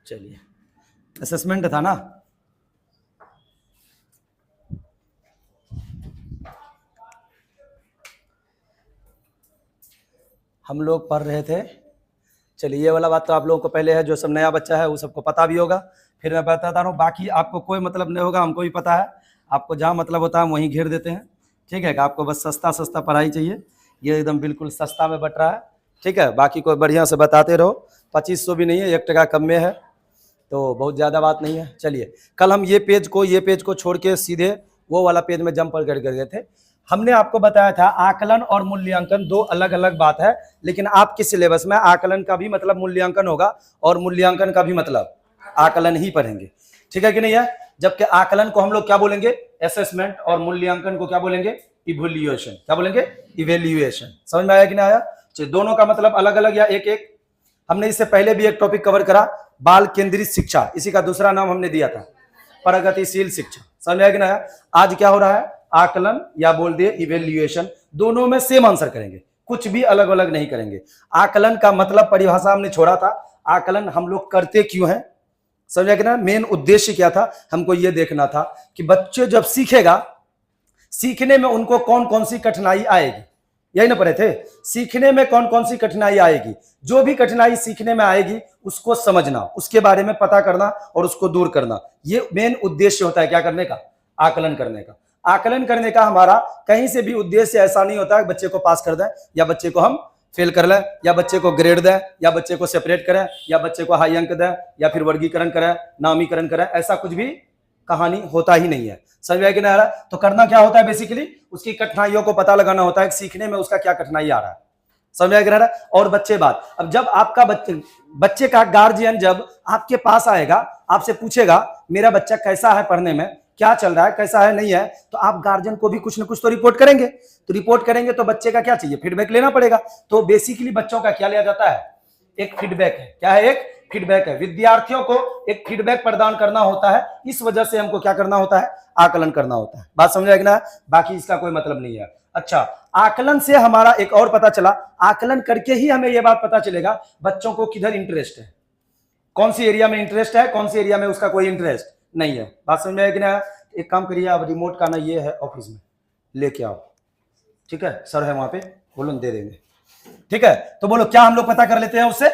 चलिए, असेसमेंट था ना। हम लोग पढ़ रहे थे, चलिए ये वाला बात तो आप लोगों को पहले है, जो सब नया बच्चा है वो सबको पता भी होगा। फिर मैं बताता हूँ, बाकी आपको कोई मतलब नहीं होगा, हमको भी पता है। आपको जहाँ मतलब होता है हम वहीं घेर देते हैं, ठीक है। आपको बस सस्ता सस्ता पढ़ाई चाहिए, ये एकदम बिल्कुल सस्ता में बट रहा है, ठीक है। बाकी कोई बढ़िया से बताते रहो, 2500 भी नहीं है, 1 टका कम में है, तो बहुत ज़्यादा बात नहीं है। चलिए, कल हम ये पेज को छोड़ के सीधे वो वाला पेज में जंप कर गए थे। हमने आपको बताया था आकलन और मूल्यांकन दो अलग अलग बात है, लेकिन आपके सिलेबस में आकलन का भी मतलब मूल्यांकन होगा और मूल्यांकन का भी मतलब आकलन ही पढ़ेंगे, ठीक है कि नहीं है। जबकि आकलन को हम लोग क्या बोलेंगे, असेसमेंट, और मूल्यांकन को क्या बोलेंगे, इवैल्यूएशन। क्या बोलेंगे, इवैल्यूएशन। समझ में आया कि नहीं आया। चलिए, दोनों का मतलब अलग अलग या एक एक। हमने इससे पहले भी एक टॉपिक कवर करा, बाल केंद्रित शिक्षा, इसी का दूसरा नाम हमने दिया था प्रगतिशील शिक्षा। समझ में आया कि नहीं आया। आज क्या हो रहा है, आकलन या बोल दिए इवैल्यूएशन, दोनों में सेम आंसर करेंगे, कुछ भी अलग अलग नहीं करेंगे। आकलन का मतलब परिभाषा हमने छोड़ा था, आकलन हम लोग करते क्यों हैं, समझा कि ना। मेन उद्देश्य क्या था, हमको ये देखना था कि बच्चे जब सीखेगा, सीखने में उनको कौन कौन सी कठिनाई आएगी, यही ना पढ़े थे। सीखने में कौन कौन सी कठिनाई आएगी, जो भी कठिनाई सीखने में आएगी उसको समझना, उसके बारे में पता करना और उसको दूर करना, ये मेन उद्देश्य होता है क्या करने का, आकलन करने का। आकलन करने का हमारा कहीं से भी उद्देश्य ऐसा नहीं होता है बच्चे को पास कर दें या बच्चे को हम फेल कर लें या बच्चे को ग्रेड दें या बच्चे को सेपरेट करें या बच्चे को हाई अंक दें या फिर वर्गीकरण करें, नामीकरण करें, ऐसा कुछ भी कहानी होता ही नहीं है। समझ में आया कि नहीं आ रहा। तो करना क्या होता है, बेसिकली उसकी कठिनाइयों को पता लगाना होता है, सीखने में उसका क्या कठिनाई आ रहा है। समझ में आया कि नहीं आ रहा। और बच्चे बात, अब जब आपका बच्चे का गार्जियन जब आपके पास आएगा, आपसे पूछेगा मेरा बच्चा कैसा है पढ़ने में, क्या चल रहा है, कैसा है नहीं है, तो आप गार्जियन को भी कुछ ना कुछ तो रिपोर्ट करेंगे। तो रिपोर्ट करेंगे तो बच्चे का क्या चाहिए, फीडबैक लेना पड़ेगा। तो बेसिकली बच्चों का क्या लिया जाता है, एक फीडबैक है। क्या है, एक फीडबैक है। विद्यार्थियों को एक फीडबैक प्रदान करना होता है, इस वजह से हमको क्या करना होता है, आकलन करना होता है। बात समझ आएगी ना, बाकी इसका कोई मतलब नहीं है। अच्छा, आकलन से हमारा एक और पता चला, आकलन करके ही हमें यह बात पता चलेगा बच्चों को किधर इंटरेस्ट है, कौन सी एरिया में इंटरेस्ट है, कौन सी एरिया में उसका कोई इंटरेस्ट नहीं है। बात समझ में आएगी ना। एक काम करिए, आप रिमोट का ना ये है ऑफिस में लेके आओ, ठीक है, सर है वहां पे, बोलो दे देंगे, ठीक है। तो बोलो क्या हम लोग पता कर लेते हैं उससे,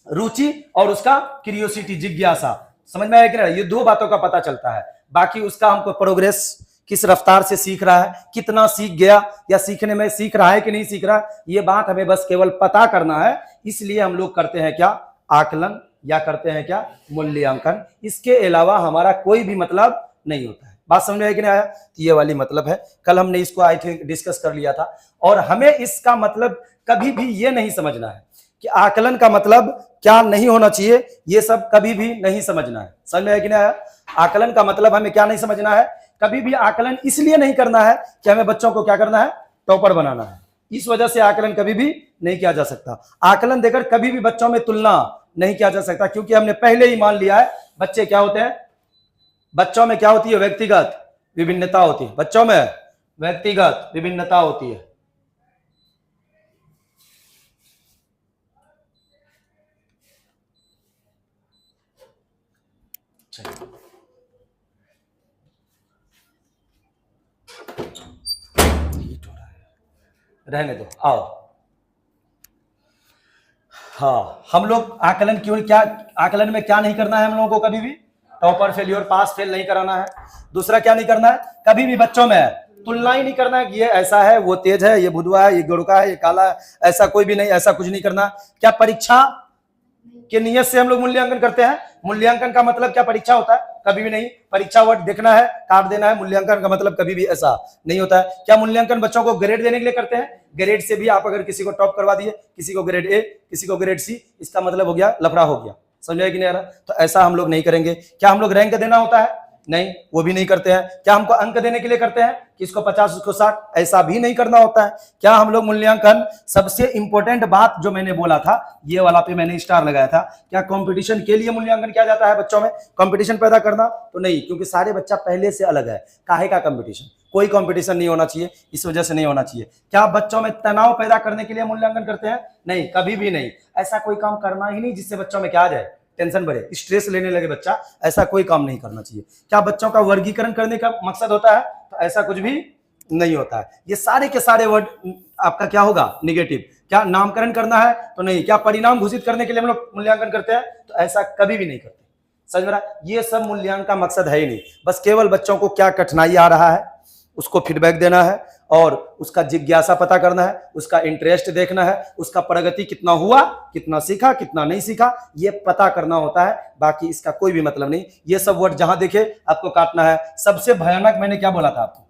रुचि और उसका क्यूरियोसिटी, जिज्ञासा। समझ में आया कि नहीं, ये दो बातों का पता चलता है। बाकी उसका हमको प्रोग्रेस, किस रफ्तार से सीख रहा है, कितना सीख गया या सीखने में सीख रहा है कि नहीं सीख रहा, ये बात हमें बस केवल पता करना है। इसलिए हम लोग करते हैं क्या, आकलन, या करते हैं क्या, मूल्यांकन। इसके अलावा हमारा कोई भी मतलब नहीं होता है। बात समझ में आया कि नहीं आया। तो ये वाली मतलब है, कल हमने इसको आई थिंक डिस्कस कर लिया था। और हमें इसका मतलब कभी भी ये नहीं समझना है कि आकलन का मतलब क्या नहीं होना चाहिए, ये सब कभी भी नहीं समझना है। समझ में आया कि नहीं आया। आकलन का मतलब हमें क्या नहीं समझना है, कभी भी आकलन इसलिए नहीं करना है कि हमें बच्चों को क्या करना है, टॉपर बनाना है। इस वजह से आकलन कभी भी नहीं किया जा सकता। आकलन देकर कभी भी बच्चों में तुलना नहीं किया जा सकता, क्योंकि हमने पहले ही मान लिया है बच्चे क्या होते हैं, बच्चों में क्या होती है, व्यक्तिगत विभिन्नता होती है। बच्चों में व्यक्तिगत विभिन्नता होती है। रहने दो, आओ। हाँ, हम लोग आकलन क्यों, क्या आकलन में क्या नहीं करना है हम लोगों को, कभी भी टॉपर, फेलियर, पास फेल नहीं कराना है। दूसरा क्या नहीं करना है, कभी भी बच्चों में तुलना ही नहीं करना है कि ये ऐसा है, वो तेज है, ये भुदवा है, ये गोरका है, ये काला है, ऐसा कोई भी नहीं, ऐसा कुछ नहीं करना। क्या परीक्षा के नियत से हम लोग मूल्यांकन करते हैं। मूल्यांकन का मतलब क्या परीक्षा होता है, कभी भी नहीं। परीक्षा वर्ड देखना है, काट देना है। मूल्यांकन का मतलब कभी भी ऐसा नहीं होता है। क्या मूल्यांकन बच्चों को ग्रेड देने के लिए करते हैं, ग्रेड से भी आप अगर किसी को टॉप करवा दिए, किसी को ग्रेड ए, किसी को ग्रेड सी, इसका मतलब हो गया लफड़ा हो गया। समझाया कि नहीं आ रहा। तो ऐसा हम लोग नहीं करेंगे। क्या हम लोग रैंक देना होता है, नहीं, वो भी नहीं करते हैं। क्या हमको अंक देने के लिए करते हैं, किसको 50 उसको 60, ऐसा भी नहीं करना होता है। क्या हम लोग मूल्यांकन, सबसे इंपॉर्टेंट बात जो मैंने बोला था, ये वाला पे मैंने स्टार लगाया था, क्या कंपटीशन के लिए मूल्यांकन किया जाता है बच्चों में, कंपटीशन पैदा करना, तो नहीं, क्योंकि सारे बच्चा पहले से अलग है। काहे का कंपटीशन, कोई कंपटीशन नहीं होना चाहिए, इस वजह से नहीं होना चाहिए। क्या बच्चों में तनाव पैदा करने के लिए मूल्यांकन करते हैं, नहीं, कभी भी नहीं। ऐसा कोई काम करना ही नहीं जिससे बच्चों में क्या आ जाए, टेंशन बढ़े, स्ट्रेस लेने लगे बच्चा, ऐसा कोई काम नहीं करना चाहिए। क्या बच्चों का वर्गीकरण करने का मकसद होता है? तो ऐसा कुछ भी नहीं होता है। ये सारे के सारे वर्ड आपका क्या होगा? निगेटिव। क्या नामकरण करना है? तो नहीं। क्या परिणाम घोषित करने के लिए हम लोग मूल्यांकन करते हैं? तो ऐसा कभी भी नहीं करते। समझ में रहा? ये सब मूल्यांकन का मकसद है ही नहीं। बस केवल बच्चों को क्या कठिनाई आ रहा है उसको फीडबैक देना है और उसका जिज्ञासा पता करना है, उसका इंटरेस्ट देखना है, उसका प्रगति कितना हुआ, कितना सीखा, कितना नहीं सीखा, ये पता करना होता है। बाकी इसका कोई भी मतलब नहीं। ये सब वर्ड जहां देखे आपको काटना है। सबसे भयानक मैंने क्या बोला था आपको?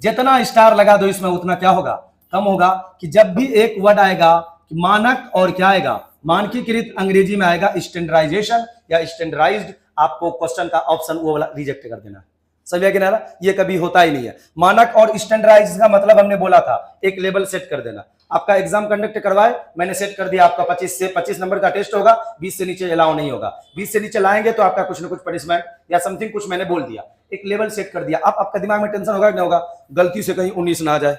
जितना स्टार लगा दो इसमें उतना क्या होगा? कम होगा। कि जब भी एक वर्ड आएगा कि मानक और क्या आएगा? मानकीकृत, अंग्रेजी में आएगा स्टैंडर्डाइजेशन या स्टैंडर्डाइज्ड, आपको क्वेश्चन का ऑप्शन वो वाला रिजेक्ट कर देना है। समझिए कि ना? ये कभी होता ही नहीं है। मानक और स्टैंडर्डाइज्ड का मतलब हमने बोला था एक लेवल सेट कर देना। आपका एग्जाम कंडक्ट करवाए, मैंने सेट कर दिया आपका 25 नंबर का टेस्ट होगा, 20 से नीचे अलाउ नहीं होगा। 20 से नीचे लाएंगे तो आपका कुछ ना कुछ पनिशमेंट या समथिंग कुछ मैंने बोल दिया, एक लेवल सेट कर दिया। अब आपका दिमाग में टेंशन होगा कि नहीं होगा? गलती से कहीं 19 ना आ जाए,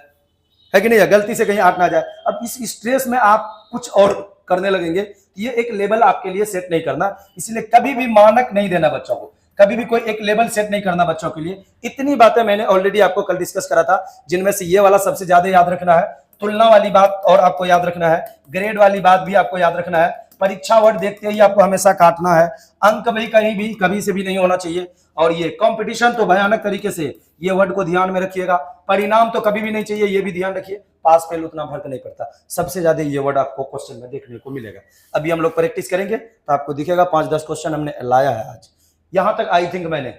है कि नहीं? गलती से कहीं 8 ना आ जाए। अब इस स्ट्रेस में आप कुछ और करने लगेंगे। ये एक लेवल आपके लिए सेट नहीं करना, इसलिए कभी भी मानक नहीं देना बच्चों को, कभी भी कोई एक लेवल सेट नहीं करना बच्चों के लिए। इतनी बातें मैंने ऑलरेडी आपको कल डिस्कस करा था, जिनमें से ये वाला सबसे ज्यादा याद रखना है, तुलना वाली बात और आपको याद रखना है, ग्रेड वाली बात भी आपको याद रखना है, परीक्षा वर्ड देखते ही आपको हमेशा काटना है, अंक भी कहीं भी कभी से भी नहीं होना चाहिए, और ये कंपटीशन तो भयानक तरीके से, ये वर्ड को ध्यान में रखिएगा। परिणाम तो कभी भी नहीं चाहिए, ये भी ध्यान रखिए। पास फेल उतना फर्क नहीं पड़ता, सबसे ज्यादा ये वर्ड आपको क्वेश्चन में देखने को मिलेगा। अभी हम लोग प्रैक्टिस करेंगे तो आपको दिखेगा 5-10 क्वेश्चन हमने लाया है आज। यहां तक आई थिंक मैंने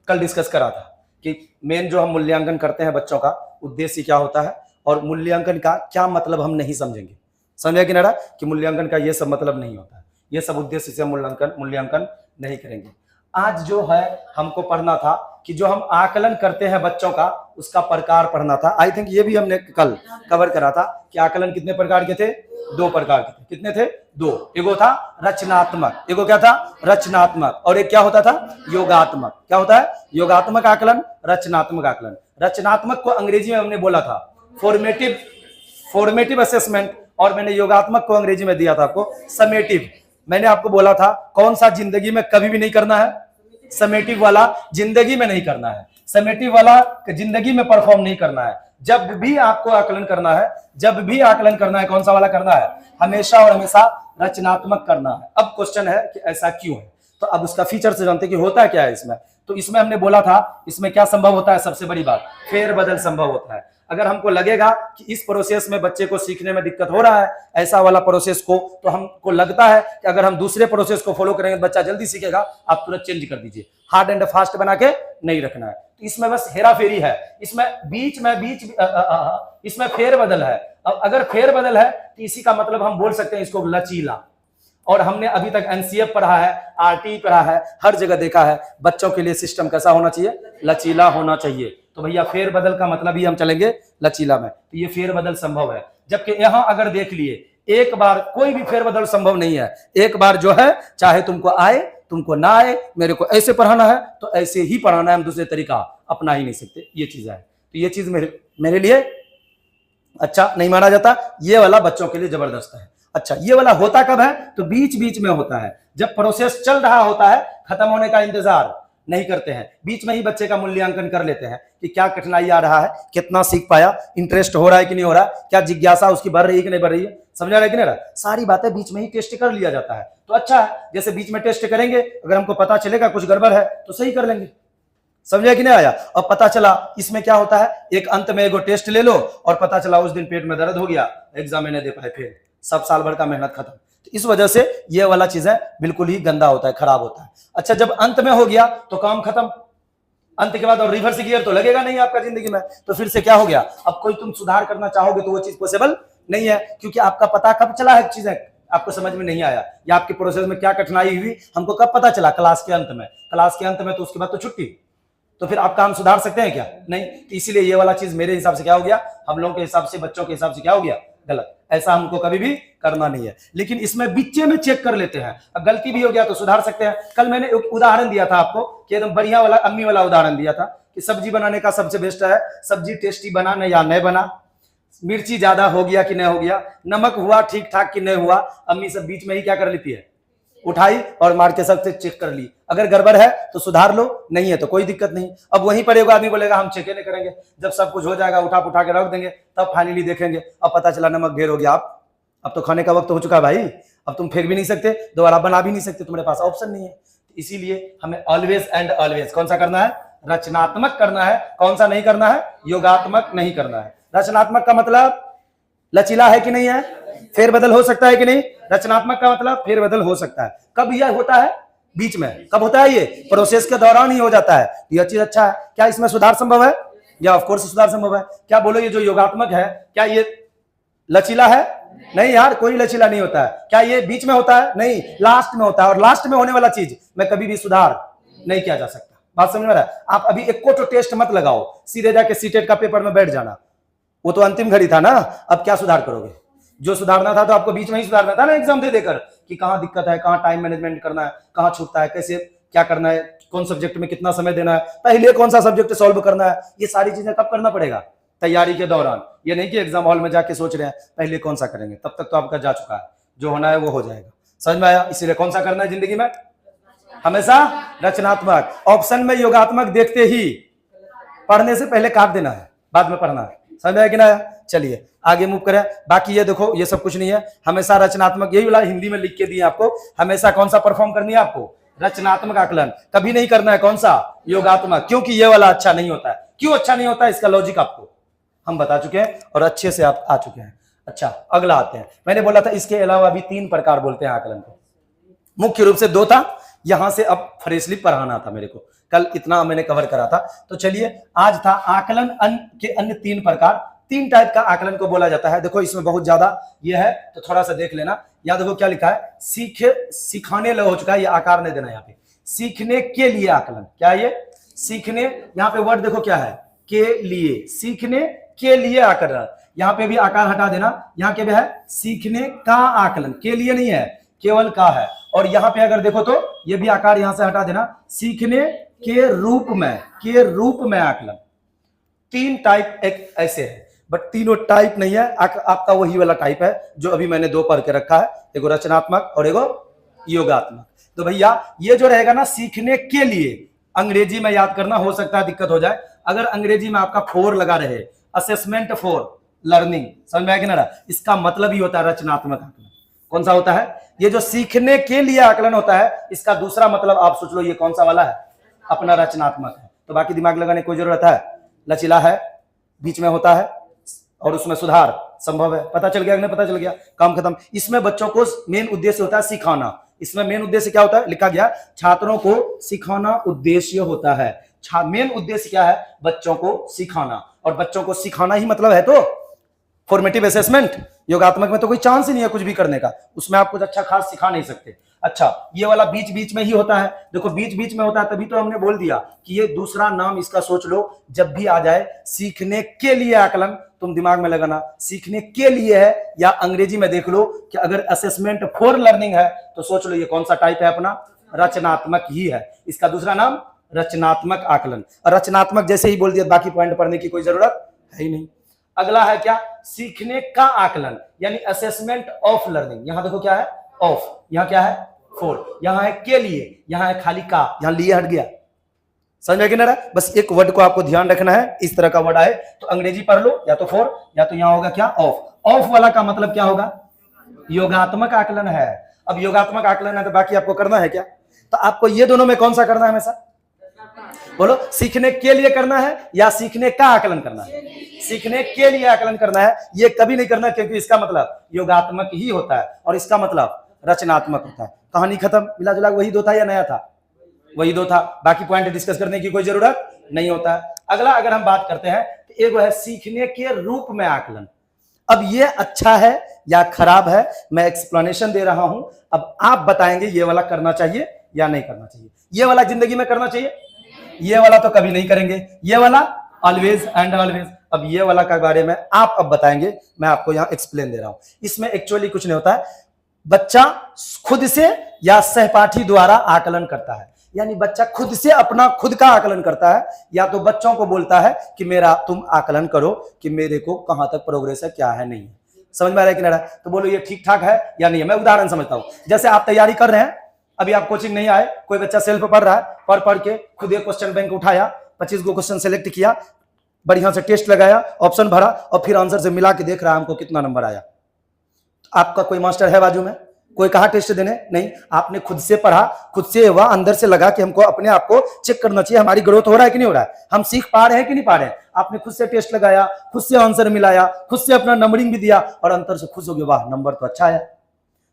कल डिस्कस करा था कि मेन जो हम मूल्यांकन करते हैं बच्चों का उद्देश्य क्या होता है और मूल्यांकन का क्या मतलब हम नहीं समझेंगे। समझा कि ना? कि मूल्यांकन का ये सब मतलब नहीं होता है, ये सब उद्देश्य से मूल्यांकन नहीं करेंगे। आज जो है हमको पढ़ना था कि जो हम आकलन करते हैं बच्चों का उसका प्रकार पढ़ना था। आई थिंक ये भी हमने कल कवर करा था कि आकलन कितने प्रकार के थे? 2 प्रकार के थे। कितने थे? 2। एगो था रचनात्मक, एगो क्या था? रचनात्मक, और एक क्या होता था? योगात्मक। क्या होता है? योगात्मक आकलन, रचनात्मक आकलन। रचनात्मक को अंग्रेजी में हमने बोला था फॉर्मेटिव असेसमेंट, और मैंने योगात्मक को अंग्रेजी में दिया था आपको समेटिव। मैंने आपको बोला था कौन सा जिंदगी में कभी भी नहीं करना है? समेटिव वाला जिंदगी में नहीं करना है, समेटिव वाला जिंदगी में परफॉर्म नहीं करना है। जब भी आपको आकलन करना है, जब भी आकलन करना है, कौन सा वाला करना है? हमेशा और हमेशा रचनात्मक करना है। अब क्वेश्चन है कि ऐसा क्यों है, तो अब उसका फीचर से जानते कि होता क्या है इसमें। तो इसमें हमने बोला था इसमें क्या संभव होता है? सबसे बड़ी बात फेरबदल संभव होता है। अगर हमको लगेगा कि इस प्रोसेस में बच्चे को सीखने में दिक्कत हो रहा है, ऐसा वाला प्रोसेस को, तो हमको लगता है कि अगर हम दूसरे प्रोसेस को फॉलो करेंगे बच्चा जल्दी सीखेगा, आप तुरंत चेंज कर दीजिए। हार्ड एंड फास्ट बना के नहीं रखना है। तो इसमें बस हेरा फेरी है, इसमें इसमें फेरबदल है। अब अगर फेरबदल है तो इसी का मतलब हम बोल सकते हैं इसको लचीला। और हमने अभी तक एनसीएफ पढ़ा है, आरटी पढ़ा है, हर जगह देखा है बच्चों के लिए सिस्टम कैसा होना चाहिए? लचीला होना चाहिए। तो भैया फेरबदल का मतलब ही हम चलेंगे लचीला में। तो ये फेरबदल संभव है। जबकि यहां अगर देख लिए एक बार कोई भी फेरबदल संभव नहीं है। एक बार जो है चाहे तुमको आए तुमको ना आए, मेरे को ऐसे पढ़ाना है तो ऐसे ही पढ़ाना है, हम दूसरे तरीका अपना ही नहीं सकते। ये चीज है, तो ये चीज मेरे लिए अच्छा नहीं माना जाता। ये वाला बच्चों के लिए जबरदस्त है। अच्छा, ये वाला होता कब है? तो बीच बीच में होता है, जब प्रोसेस चल रहा होता है, खत्म होने का इंतजार नहीं करते हैं, बीच में ही बच्चे का मूल्यांकन कर लेते हैं कि क्या कठिनाई आ रहा है, कितना सीख पाया, इंटरेस्ट हो रहा है कि नहीं हो रहा, क्या जिज्ञासा उसकी बढ़ रही है कि नहीं बढ़ रही है। समझा रहा है कि नहीं रहा? सारी बातें बीच में ही टेस्ट कर लिया जाता है। तो अच्छा है, जैसे बीच में टेस्ट करेंगे, अगर हमको पता चलेगा कुछ गड़बड़ है तो सही कर लेंगे। समझा कि नहीं आया? अब पता चला इसमें क्या होता है, एक अंत में एगो टेस्ट ले लो और पता चला उस दिन पेट में दर्द हो गया, एग्जाम में नहीं दे पाए, फिर सब साल भर का मेहनत खत्म। तो इस वजह से ये वाला चीजें बिल्कुल ही गंदा होता है, खराब होता है। अच्छा, जब अंत में हो गया तो काम खत्म। अंत के बाद और रिवर्स गियर तो लगेगा नहीं आपका जिंदगी में, तो फिर से क्या हो गया? अब कोई तुम सुधार करना चाहोगे तो वो चीज पॉसिबल नहीं है, क्योंकि आपका पता कब चला है चीजें आपको समझ में नहीं आया, या आपके प्रोसेस में क्या कठिनाई हुई हमको कब पता चला? क्लास के अंत में। क्लास के अंत में तो उसके बाद तो छुट्टी, तो फिर आप काम सुधार सकते हैं क्या? नहीं। तो इसीलिए ये वाला चीज मेरे हिसाब से क्या हो गया, हम लोगों के हिसाब से, बच्चों के हिसाब से क्या हो गया? गलत। ऐसा हमको कभी भी करना नहीं है। लेकिन इसमें बीचे में चेक कर लेते हैं, अब गलती भी हो गया तो सुधार सकते हैं। कल मैंने एक उदाहरण दिया था आपको कि एकदम बढ़िया वाला अम्मी वाला उदाहरण दिया था कि सब्जी बनाने का सबसे बेस्ट है सब्जी टेस्टी बना न या नहीं बना, मिर्ची ज्यादा हो गया कि नहीं हो गया, नमक हुआ ठीक ठाक कि नहीं हुआ, अम्मी सब बीच में ही क्या कर लेती है? उठाई और मार के सबसे चेक कर ली, अगर गड़बड़ है तो सुधार लो, नहीं है तो कोई दिक्कत नहीं। अब वहीं पर एक आदमी बोलेगा हम चेक नहीं करेंगे, जब सब कुछ हो जाएगा उठा पुठा के रख देंगे, तब फाइनली देखेंगे, अब पता चला नमक ढेर हो गया। आप अब तो खाने का वक्त हो चुका है भाई, अब तुम फेंक भी नहीं सकते, दोबारा बना भी नहीं सकते, तुम्हारे पास ऑप्शन नहीं है। इसीलिए हमें ऑलवेज एंड ऑलवेज कौन सा करना है, रचनात्मक करना है। कौन सा नहीं करना है, योगात्मक नहीं करना है। रचनात्मक का मतलब लचीला है कि नहीं है, फेरबदल हो सकता है कि नहीं। रचनात्मक का मतलब फेरबदल हो सकता है। कब यह होता है, बीच में। कब होता है, ये प्रोसेस के दौरान ही हो जाता है। यह चीज अच्छा है। क्या इसमें सुधार संभव है, या ऑफ कोर्स सुधार संभव है। क्या बोलो ये जो योगात्मक है क्या ये लचीला है, नहीं यार, कोई लचीला नहीं होता है। क्या ये बीच में होता है, नहीं, लास्ट में होता है। और लास्ट में होने वाला चीज में कभी भी सुधार नहीं किया जा सकता। बात समझ में आ रहा है। आप अभी एक को टेस्ट मत लगाओ, सीधे जाके सीटेट का पेपर में बैठ जाना, वो तो अंतिम घड़ी था ना। अब क्या सुधार करोगे, जो सुधारना था तो आपको बीच में ही सुधारना था ना, एग्जाम दे देकर, कि कहां दिक्कत है, कहां टाइम मैनेजमेंट करना है, कहां छूटता है, कैसे क्या करना है, कौन सब्जेक्ट में कितना समय देना है, पहले कौन सा सब्जेक्ट सॉल्व करना है। ये सारी चीजें कब करना पड़ेगा, तैयारी के दौरान। ये नहीं कि एग्जाम हॉल में जाके सोच रहे हैं पहले कौन सा करेंगे, तब तक तो आपका जा चुका है, जो होना है वो हो जाएगा। समझ में आया। इसीलिए कौन सा करना है जिंदगी में, हमेशा रचनात्मक। ऑप्शन में योगात्मक देखते ही पढ़ने से पहले काट देना है, बाद में पढ़ना है। समझ में आया कि ना। चलिए आगे मूव करें। बाकी ये देखो, ये सब कुछ नहीं है, हमेशा रचनात्मक, यही वाला हिंदी में लिख के दिए आपको। हमेशा कौन सा परफॉर्म करनी है आपको, रचनात्मक आकलन। कभी नहीं करना है कौन सा, योगात्मक, क्योंकि ये वाला अच्छा नहीं होता है। क्यों अच्छा नहीं होता है, इसका लॉजिक आपको हम बता चुके हैं और अच्छे से आप आ चुके हैं। अच्छा अगला आते हैं। मैंने बोला था इसके अलावा भी 3 प्रकार बोलते हैं आकलन को, मुख्य रूप से 2 था, यहां से अब फ्रेशली पढ़ाना था मेरे को, कल इतना मैंने कवर करा था। तो चलिए आज था आकलन के अन्य 3 प्रकार। 3 टाइप का आकलन को बोला जाता है। देखो इसमें बहुत ज्यादा ये है तो थोड़ा सा देख लेना। या देखो क्या लिखा है, सिखाने लग हो चुका है, ये आकार नहीं देना यहाँ पे, सीखने के लिए आकलन। क्या ये, सीखने, यहाँ पे वर्ड देखो क्या है, के लिए, सीखने के लिए आकलन। यहाँ पे भी आकार हटा देना, यहाँ के भी है सीखने का आकलन, के लिए नहीं है, केवल का है। और यहाँ पे अगर देखो तो ये भी आकार यहां से हटा देना, सीखने के रूप में, के रूप में आकलन। 3 टाइप एक ऐसे है, बट तीनों टाइप नहीं है। आपका वही वाला टाइप है जो अभी मैंने 2 पढ़ के रखा है, एगो रचनात्मक और एगो योगात्मक। तो भैया ये जो रहेगा ना, सीखने के लिए, अंग्रेजी में याद करना हो सकता है दिक्कत हो जाए। अगर अंग्रेजी में आपका फॉर लगा रहे, असेसमेंट फॉर लर्निंग, समझ में आया कि ना, इसका मतलब ही होता है रचनात्मक आकलन। कौन सा होता है, ये जो सीखने के लिए आकलन होता है, इसका दूसरा मतलब आप सोच लो ये कौन सा वाला है, अपना रचनात्मक है। तो बाकी दिमाग लगाने की कोई जरूरत है, लचीला है, बीच में होता है और उसमें सुधार संभव है। पता चल गया कि नहीं, पता चल गया, काम खत्म। इसमें बच्चों को मेन उद्देश्य होता है सिखाना। इसमें मेन उद्देश्य क्या होता है, लिखा गया छात्रों को सिखाना उद्देश्य होता है। मेन उद्देश्य क्या है, बच्चों को सिखाना, और बच्चों को सिखाना ही मतलब है तो फॉर्मेटिव असेसमेंट। योगात्मक में तो कोई चांस ही नहीं है कुछ भी करने का, उसमें आप कुछ अच्छा खास सिखा नहीं सकते। अच्छा ये वाला बीच बीच में ही होता है, देखो बीच बीच में होता है, तभी तो हमने बोल दिया कि ये दूसरा नाम इसका सोच लो, जब भी आ जाए सीखने के लिए आकलन, तुम दिमाग में लगाना सीखने के लिए है, या अंग्रेजी में देख लो कि अगर असेसमेंट फॉर लर्निंग है तो सोच लो ये कौन सा टाइप है, अपना रचनात्मक ही है। इसका दूसरा नाम रचनात्मक आकलन। और रचनात्मक जैसे ही बोल दिया, बाकी पॉइंट पढ़ने की कोई जरूरत है ही नहीं। अगला है क्या, सीखने का आकलन, यानी असेसमेंट ऑफ लर्निंग। यहां देखो क्या है, ऑफ, यहां क्या है, फॉर, यहां है के लिए, यहां है खाली का, यहां लिए हट गया। समझ में कि नहीं रहा। बस एक वर्ड को आपको ध्यान रखना है, इस तरह का वर्ड आए तो अंग्रेजी पढ़ लो, या तो फॉर या तो यहां होगा क्या, ऑफ। ऑफ वाला का मतलब क्या होगा, योगात्मक आकलन है। अब योगात्मक आकलन है तो बाकी आपको करना है क्या, तो आपको ये दोनों में कौन सा करना है हमेशा, बोलो, सीखने के लिए करना है या सीखने का आकलन करना है। सीखने के लिए आकलन करना है, ये कभी नहीं करना, क्योंकि इसका मतलब योगात्मक ही होता है और इसका मतलब रचनात्मक होता है। कहानी खत्म, मिला जुला वही 2 था या नया था, वही 2 था। बाकी पॉइंट डिस्कस करने की कोई जरूरत नहीं होता है। अगला अगर हम बात करते हैं तो एक है सीखने के रूप में आकलन। अब ये अच्छा है या खराब है, मैं एक्सप्लेनेशन दे रहा हूं, अब आप बताएंगे ये वाला करना चाहिए या नहीं करना चाहिए। ये वाला जिंदगी में करना चाहिए, ये वाला तो कभी नहीं करेंगे, ये वाला ऑलवेज एंड ऑलवेज। अब ये वाला के बारे में आप अब बताएंगे, मैं आपको यहां एक्सप्लेन दे रहा हूं। इसमें एक्चुअली कुछ नहीं होता है, बच्चा खुद से या सहपाठी द्वारा आकलन करता है, यानी बच्चा खुद से अपना खुद का आकलन करता है, या तो बच्चों को बोलता है कि मेरा तुम आकलन करो कि मेरे को कहां तक प्रोग्रेस है, क्या है, नहीं है। समझ में आ रहा है कि नहीं? तो बोलो ये ठीक ठाक है या नहीं है। मैं उदाहरण समझता हूं, जैसे आप तैयारी कर रहे हैं, अभी आप कोचिंग नहीं आए, कोई बच्चा सेल्फ पढ़ रहा है, पढ़ के खुद एक क्वेश्चन बैंक उठाया, 25 को क्वेश्चन सेलेक्ट किया, बढ़िया से टेस्ट लगाया, ऑप्शन भरा और फिर आंसर से मिला के देख रहा है हमको कितना नंबर आया। आपका कोई मास्टर है बाजू में? कोई कहा टेस्ट देने? नहीं, आपने खुद से पढ़ा, खुद से वह अंदर से लगा कि हमको अपने आप को चेक करना चाहिए, हमारी ग्रोथ हो रहा है कि नहीं हो रहा है, हम सीख पा रहे हैं कि नहीं पा रहे हैं। आपने खुद से टेस्ट लगाया, खुद से आंसर मिलाया, खुद से अपना नंबरिंग भी दिया और अंतर से खुश हो गए, वाह नंबर तो अच्छा आया।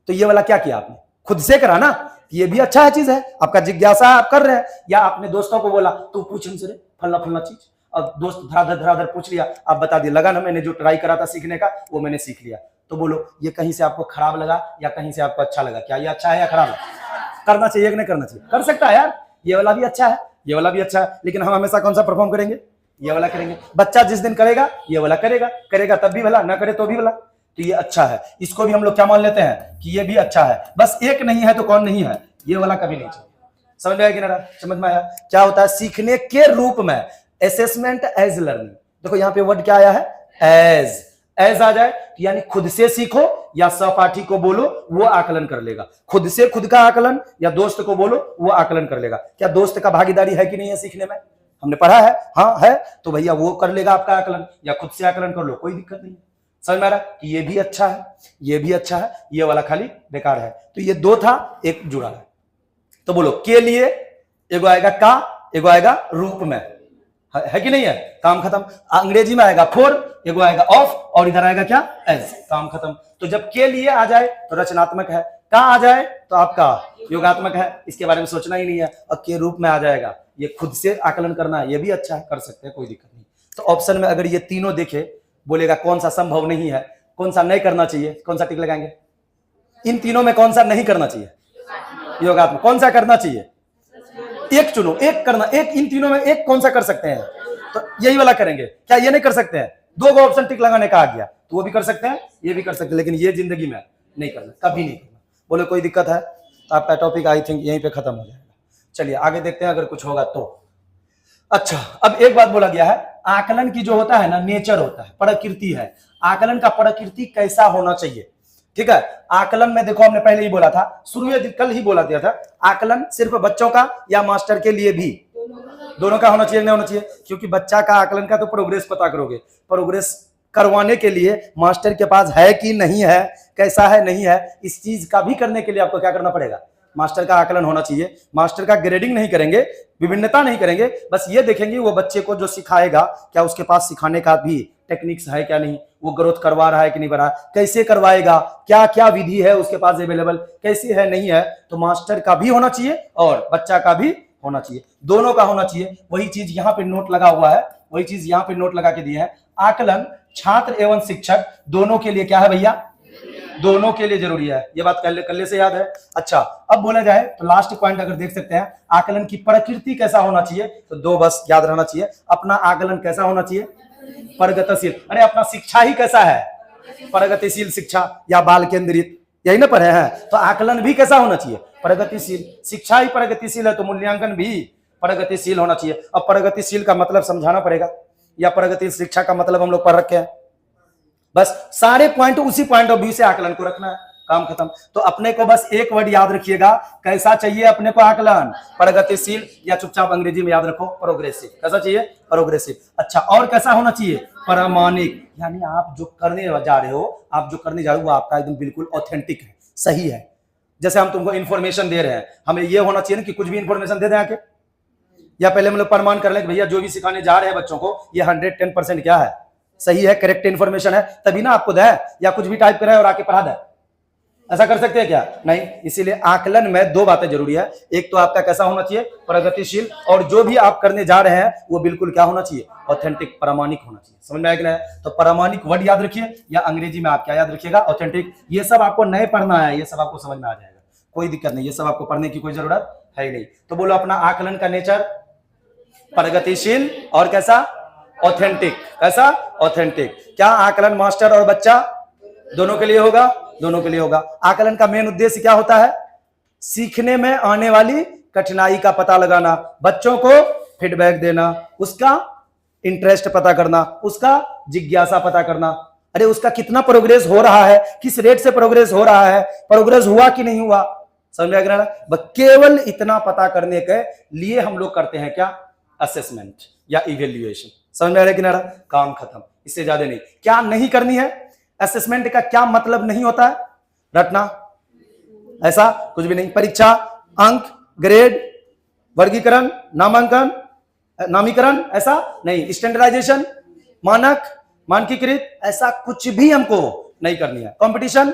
तो ये वाला क्या किया आपने? खुद से करा ना, ये भी अच्छा है, चीज है, आपका जिज्ञासा आप कर रहे हैं। या आपने दोस्तों को बोला तू पूछ हमसे फलना फलना चीज, अब दोस्त धराधर पूछ लिया, आप बता दिए, लगा ना मैंने जो ट्राई करा था सीखने का वो मैंने सीख लिया। तो बोलो ये कहीं से आपको खराब लगा या कहीं से आपको अच्छा लगा? क्या ये अच्छा है या खराब है? करना चाहिए कि नहीं करना चाहिए? कर सकता है यार, ये वाला भी अच्छा है, ये वाला भी अच्छा है, लेकिन हम हमेशा कौन सा परफॉर्म करेंगे? ये वाला करेंगे। बच्चा जिस दिन करेगा ये वाला करेगा तब भी भला, ना करे तो भी भला। तो ये अच्छा है, इसको भी हम लोग क्या मान लेते हैं कि ये भी अच्छा है। बस एक नहीं है तो कौन नहीं है, ये वाला कभी नहीं चाहिए। समझ में आया कि ना? समझ में आया? क्या होता है सीखने के रूप में? Assessment as learning. देखो यहाँ पे वर्ड क्या आया है? एज आ जाए तो यानी खुद से सीखो या सहपाठी को बोलो वो आकलन कर लेगा। खुद से खुद का आकलन या दोस्त को बोलो वो आकलन कर लेगा। क्या दोस्त का भागीदारी है कि नहीं है सीखने में? हमने पढ़ा है, हाँ है, तो भैया वो कर लेगा आपका आकलन, या खुद से आकलन कर लो, कोई दिक्कत नहीं है। समझ में आ रहा कि ये भी अच्छा है, ये भी अच्छा है, ये वाला खाली बेकार है। तो ये दो था, एक जुड़ा है। तो बोलो के लिए एगो आएगा का, एगो आएगा रूप में, है कि नहीं है? काम खत्म। अंग्रेजी में आएगा फॉर, एगो आएगा ऑफ और इधर आएगा क्या? एज। काम खत्म। तो जब के लिए आ जाए तो रचनात्मक है, का आ जाए तो आपका योगात्मक है, इसके बारे में सोचना ही नहीं है। और के रूप में आ जाएगा, ये खुद से आकलन करना है, ये भी अच्छा है, कर सकते हैं, कोई दिक्कत नहीं। तो ऑप्शन में अगर ये तीनों देखे, बोलेगा कौन सा संभव नहीं है, कौन सा नहीं करना चाहिए, कौन सा टिक लगाएंगे? इन तीनों में कौन सा नहीं करना चाहिए? योगात्मक। कौन सा करना चाहिए? एक चुनो, एक करना, एक इन तीनों में एक कौन सा कर सकते हैं? तो यही वाला करेंगे। क्या ये नहीं कर सकते हैं? दो गो ऑप्शन टिक लगाने का आ गया तो वो भी कर सकते हैं, ये भी कर सकते हैं, लेकिन ये जिंदगी में नहीं करना, कभी नहीं करना। बोले कोई दिक्कत है? तो आपका टॉपिक आई थिंक यहीं पे खत्म हो जाएगा। चलिए आगे देखते हैं अगर कुछ होगा तो। अच्छा, अब एक बात बोला गया है, आकलन की जो होता है ना नेचर होता है, प्रकृति है। आकलन का प्रकृति कैसा होना चाहिए? ठीक है, आकलन में देखो हमने पहले ही बोला था, शुरू में कल ही बोला दिया था, आकलन सिर्फ बच्चों का या मास्टर के लिए भी? दोनों का होना चाहिए, नहीं होना चाहिए? क्योंकि बच्चा का आकलन का तो प्रोग्रेस पता करोगे, प्रोग्रेस करवाने के लिए मास्टर के पास है कि नहीं है, कैसा है नहीं है, इस चीज का भी करने के लिए आपको क्या करना पड़ेगा? मास्टर का आकलन होना चाहिए। मास्टर का ग्रेडिंग नहीं करेंगे, विभिन्नता नहीं करेंगे, बस ये देखेंगे वो बच्चे को जो सिखाएगा क्या उसके पास सिखाने का भी टेक्निक्स है क्या नहीं, वो ग्रोथ करवा रहा है कि नहीं बना, कैसे करवाएगा, क्या क्या विधि है उसके पास अवेलेबल, कैसी है नहीं है। तो मास्टर का भी होना चाहिए और बच्चा का भी होना चाहिए, दोनों का होना चाहिए। वही चीज यहाँ पे नोट लगा हुआ है, वही चीज यहाँ पे नोट लगा के दिया है। आकलन छात्र एवं शिक्षक दोनों के लिए क्या है भैया? दोनों के लिए जरूरी है। ये बात कल से याद है। अच्छा, अब बोला जाए तो लास्ट पॉइंट अगर देख सकते हैं, आकलन की प्रकृति कैसा होना चाहिए, तो दो बस याद रहना चाहिए। अपना आकलन कैसा होना चाहिए? प्रगतिशील। अरे अपना शिक्षा ही कैसा है? प्रगतिशील शिक्षा या बाल केंद्रित, यही ना पढ़े हैं। तो आकलन भी कैसा होना चाहिए? प्रगतिशील। शिक्षा ही प्रगतिशील है तो मूल्यांकन भी प्रगतिशील होना चाहिए। अब प्रगतिशील का मतलब समझाना पड़ेगा, या प्रगतिशील शिक्षा का मतलब हम लोग पढ़ रखे हैं। बस सारे पॉइंट उसी पॉइंट ऑफ व्यू से आकलन को रखना है, काम खत्म। तो अपने को बस एक वर्ड याद रखिएगा, कैसा चाहिए अपने को आकलन? प्रगतिशील, या चुपचाप अंग्रेजी में याद रखो प्रोग्रेसिव। कैसा चाहिए? प्रोग्रेसिव। अच्छा, और कैसा होना चाहिए? प्रामाणिक। यानी आप जो करने जा रहे हो, वो आपका एकदम बिल्कुल ऑथेंटिक है, सही है। जैसे हम तुमको इन्फॉर्मेशन दे रहे हैं, हमें ये होना चाहिए ना कि कुछ भी इन्फॉर्मेशन दे दें आके, या पहले हम लोग प्रमाण कर लें कि भैया जो भी सिखाने जा रहे हैं बच्चों को ये 110% क्या है? सही है, करेक्ट इन्फॉर्मेशन है, तभी ना आपको दे, या कुछ भी टाइप करे और आके पढ़ा दे। ऐसा कर सकते हैं क्या? नहीं। इसीलिए आकलन में दो बातें जरूरी है। एक तो आपका कैसा होना चाहिए? प्रगतिशील, और जो भी आप करने जा रहे हैं वो बिल्कुल क्या होना चाहिए? ऑथेंटिक, प्रामाणिक होना चाहिए। समझ में आया कि नहीं? तो प्रामाणिक वर्ड याद रखिए, या अंग्रेजी में आप क्या याद रखिएगा? ऑथेंटिक। ये सब आपको नहीं पढ़ना है, ये सब आपको समझ में आ जाएगा, कोई दिक्कत नहीं, ये सब आपको पढ़ने की कोई जरूरत है ही नहीं। तो बोलो अपना आकलन का नेचर प्रगतिशील और कैसा? ऑथेंटिक। कैसा? ऑथेंटिक। क्या आकलन मास्टर और बच्चा दोनों के लिए होगा? दोनों के लिए होगा। आकलन का मेन उद्देश्य क्या होता है? सीखने में आने वाली कठिनाई का पता लगाना, बच्चों को फीडबैक देना, उसका इंटरेस्ट पता करना, उसका जिज्ञासा पता करना, अरे उसका कितना प्रोग्रेस हो रहा है, किस रेट से प्रोग्रेस हो रहा है, प्रोग्रेस हुआ कि नहीं हुआ, समझ में आ गया ना? केवल इतना पता करने के लिए हम लोग करते हैं क्या, असेसमेंट या इवेल्युएशन। समझ में आ रहा है कि ना? काम खत्म, इससे ज्यादा नहीं। क्या नहीं करनी है, असेसमेंट का क्या मतलब नहीं होता है, रटना, ऐसा कुछ भी नहीं। परीक्षा, अंक, ग्रेड, वर्गीकरण, नामांकन, नामीकरण, ऐसा नहीं। स्टैंडर्डाइजेशन, मानक, मानकीकृत, ऐसा कुछ भी हमको नहीं करनी है। कंपटीशन,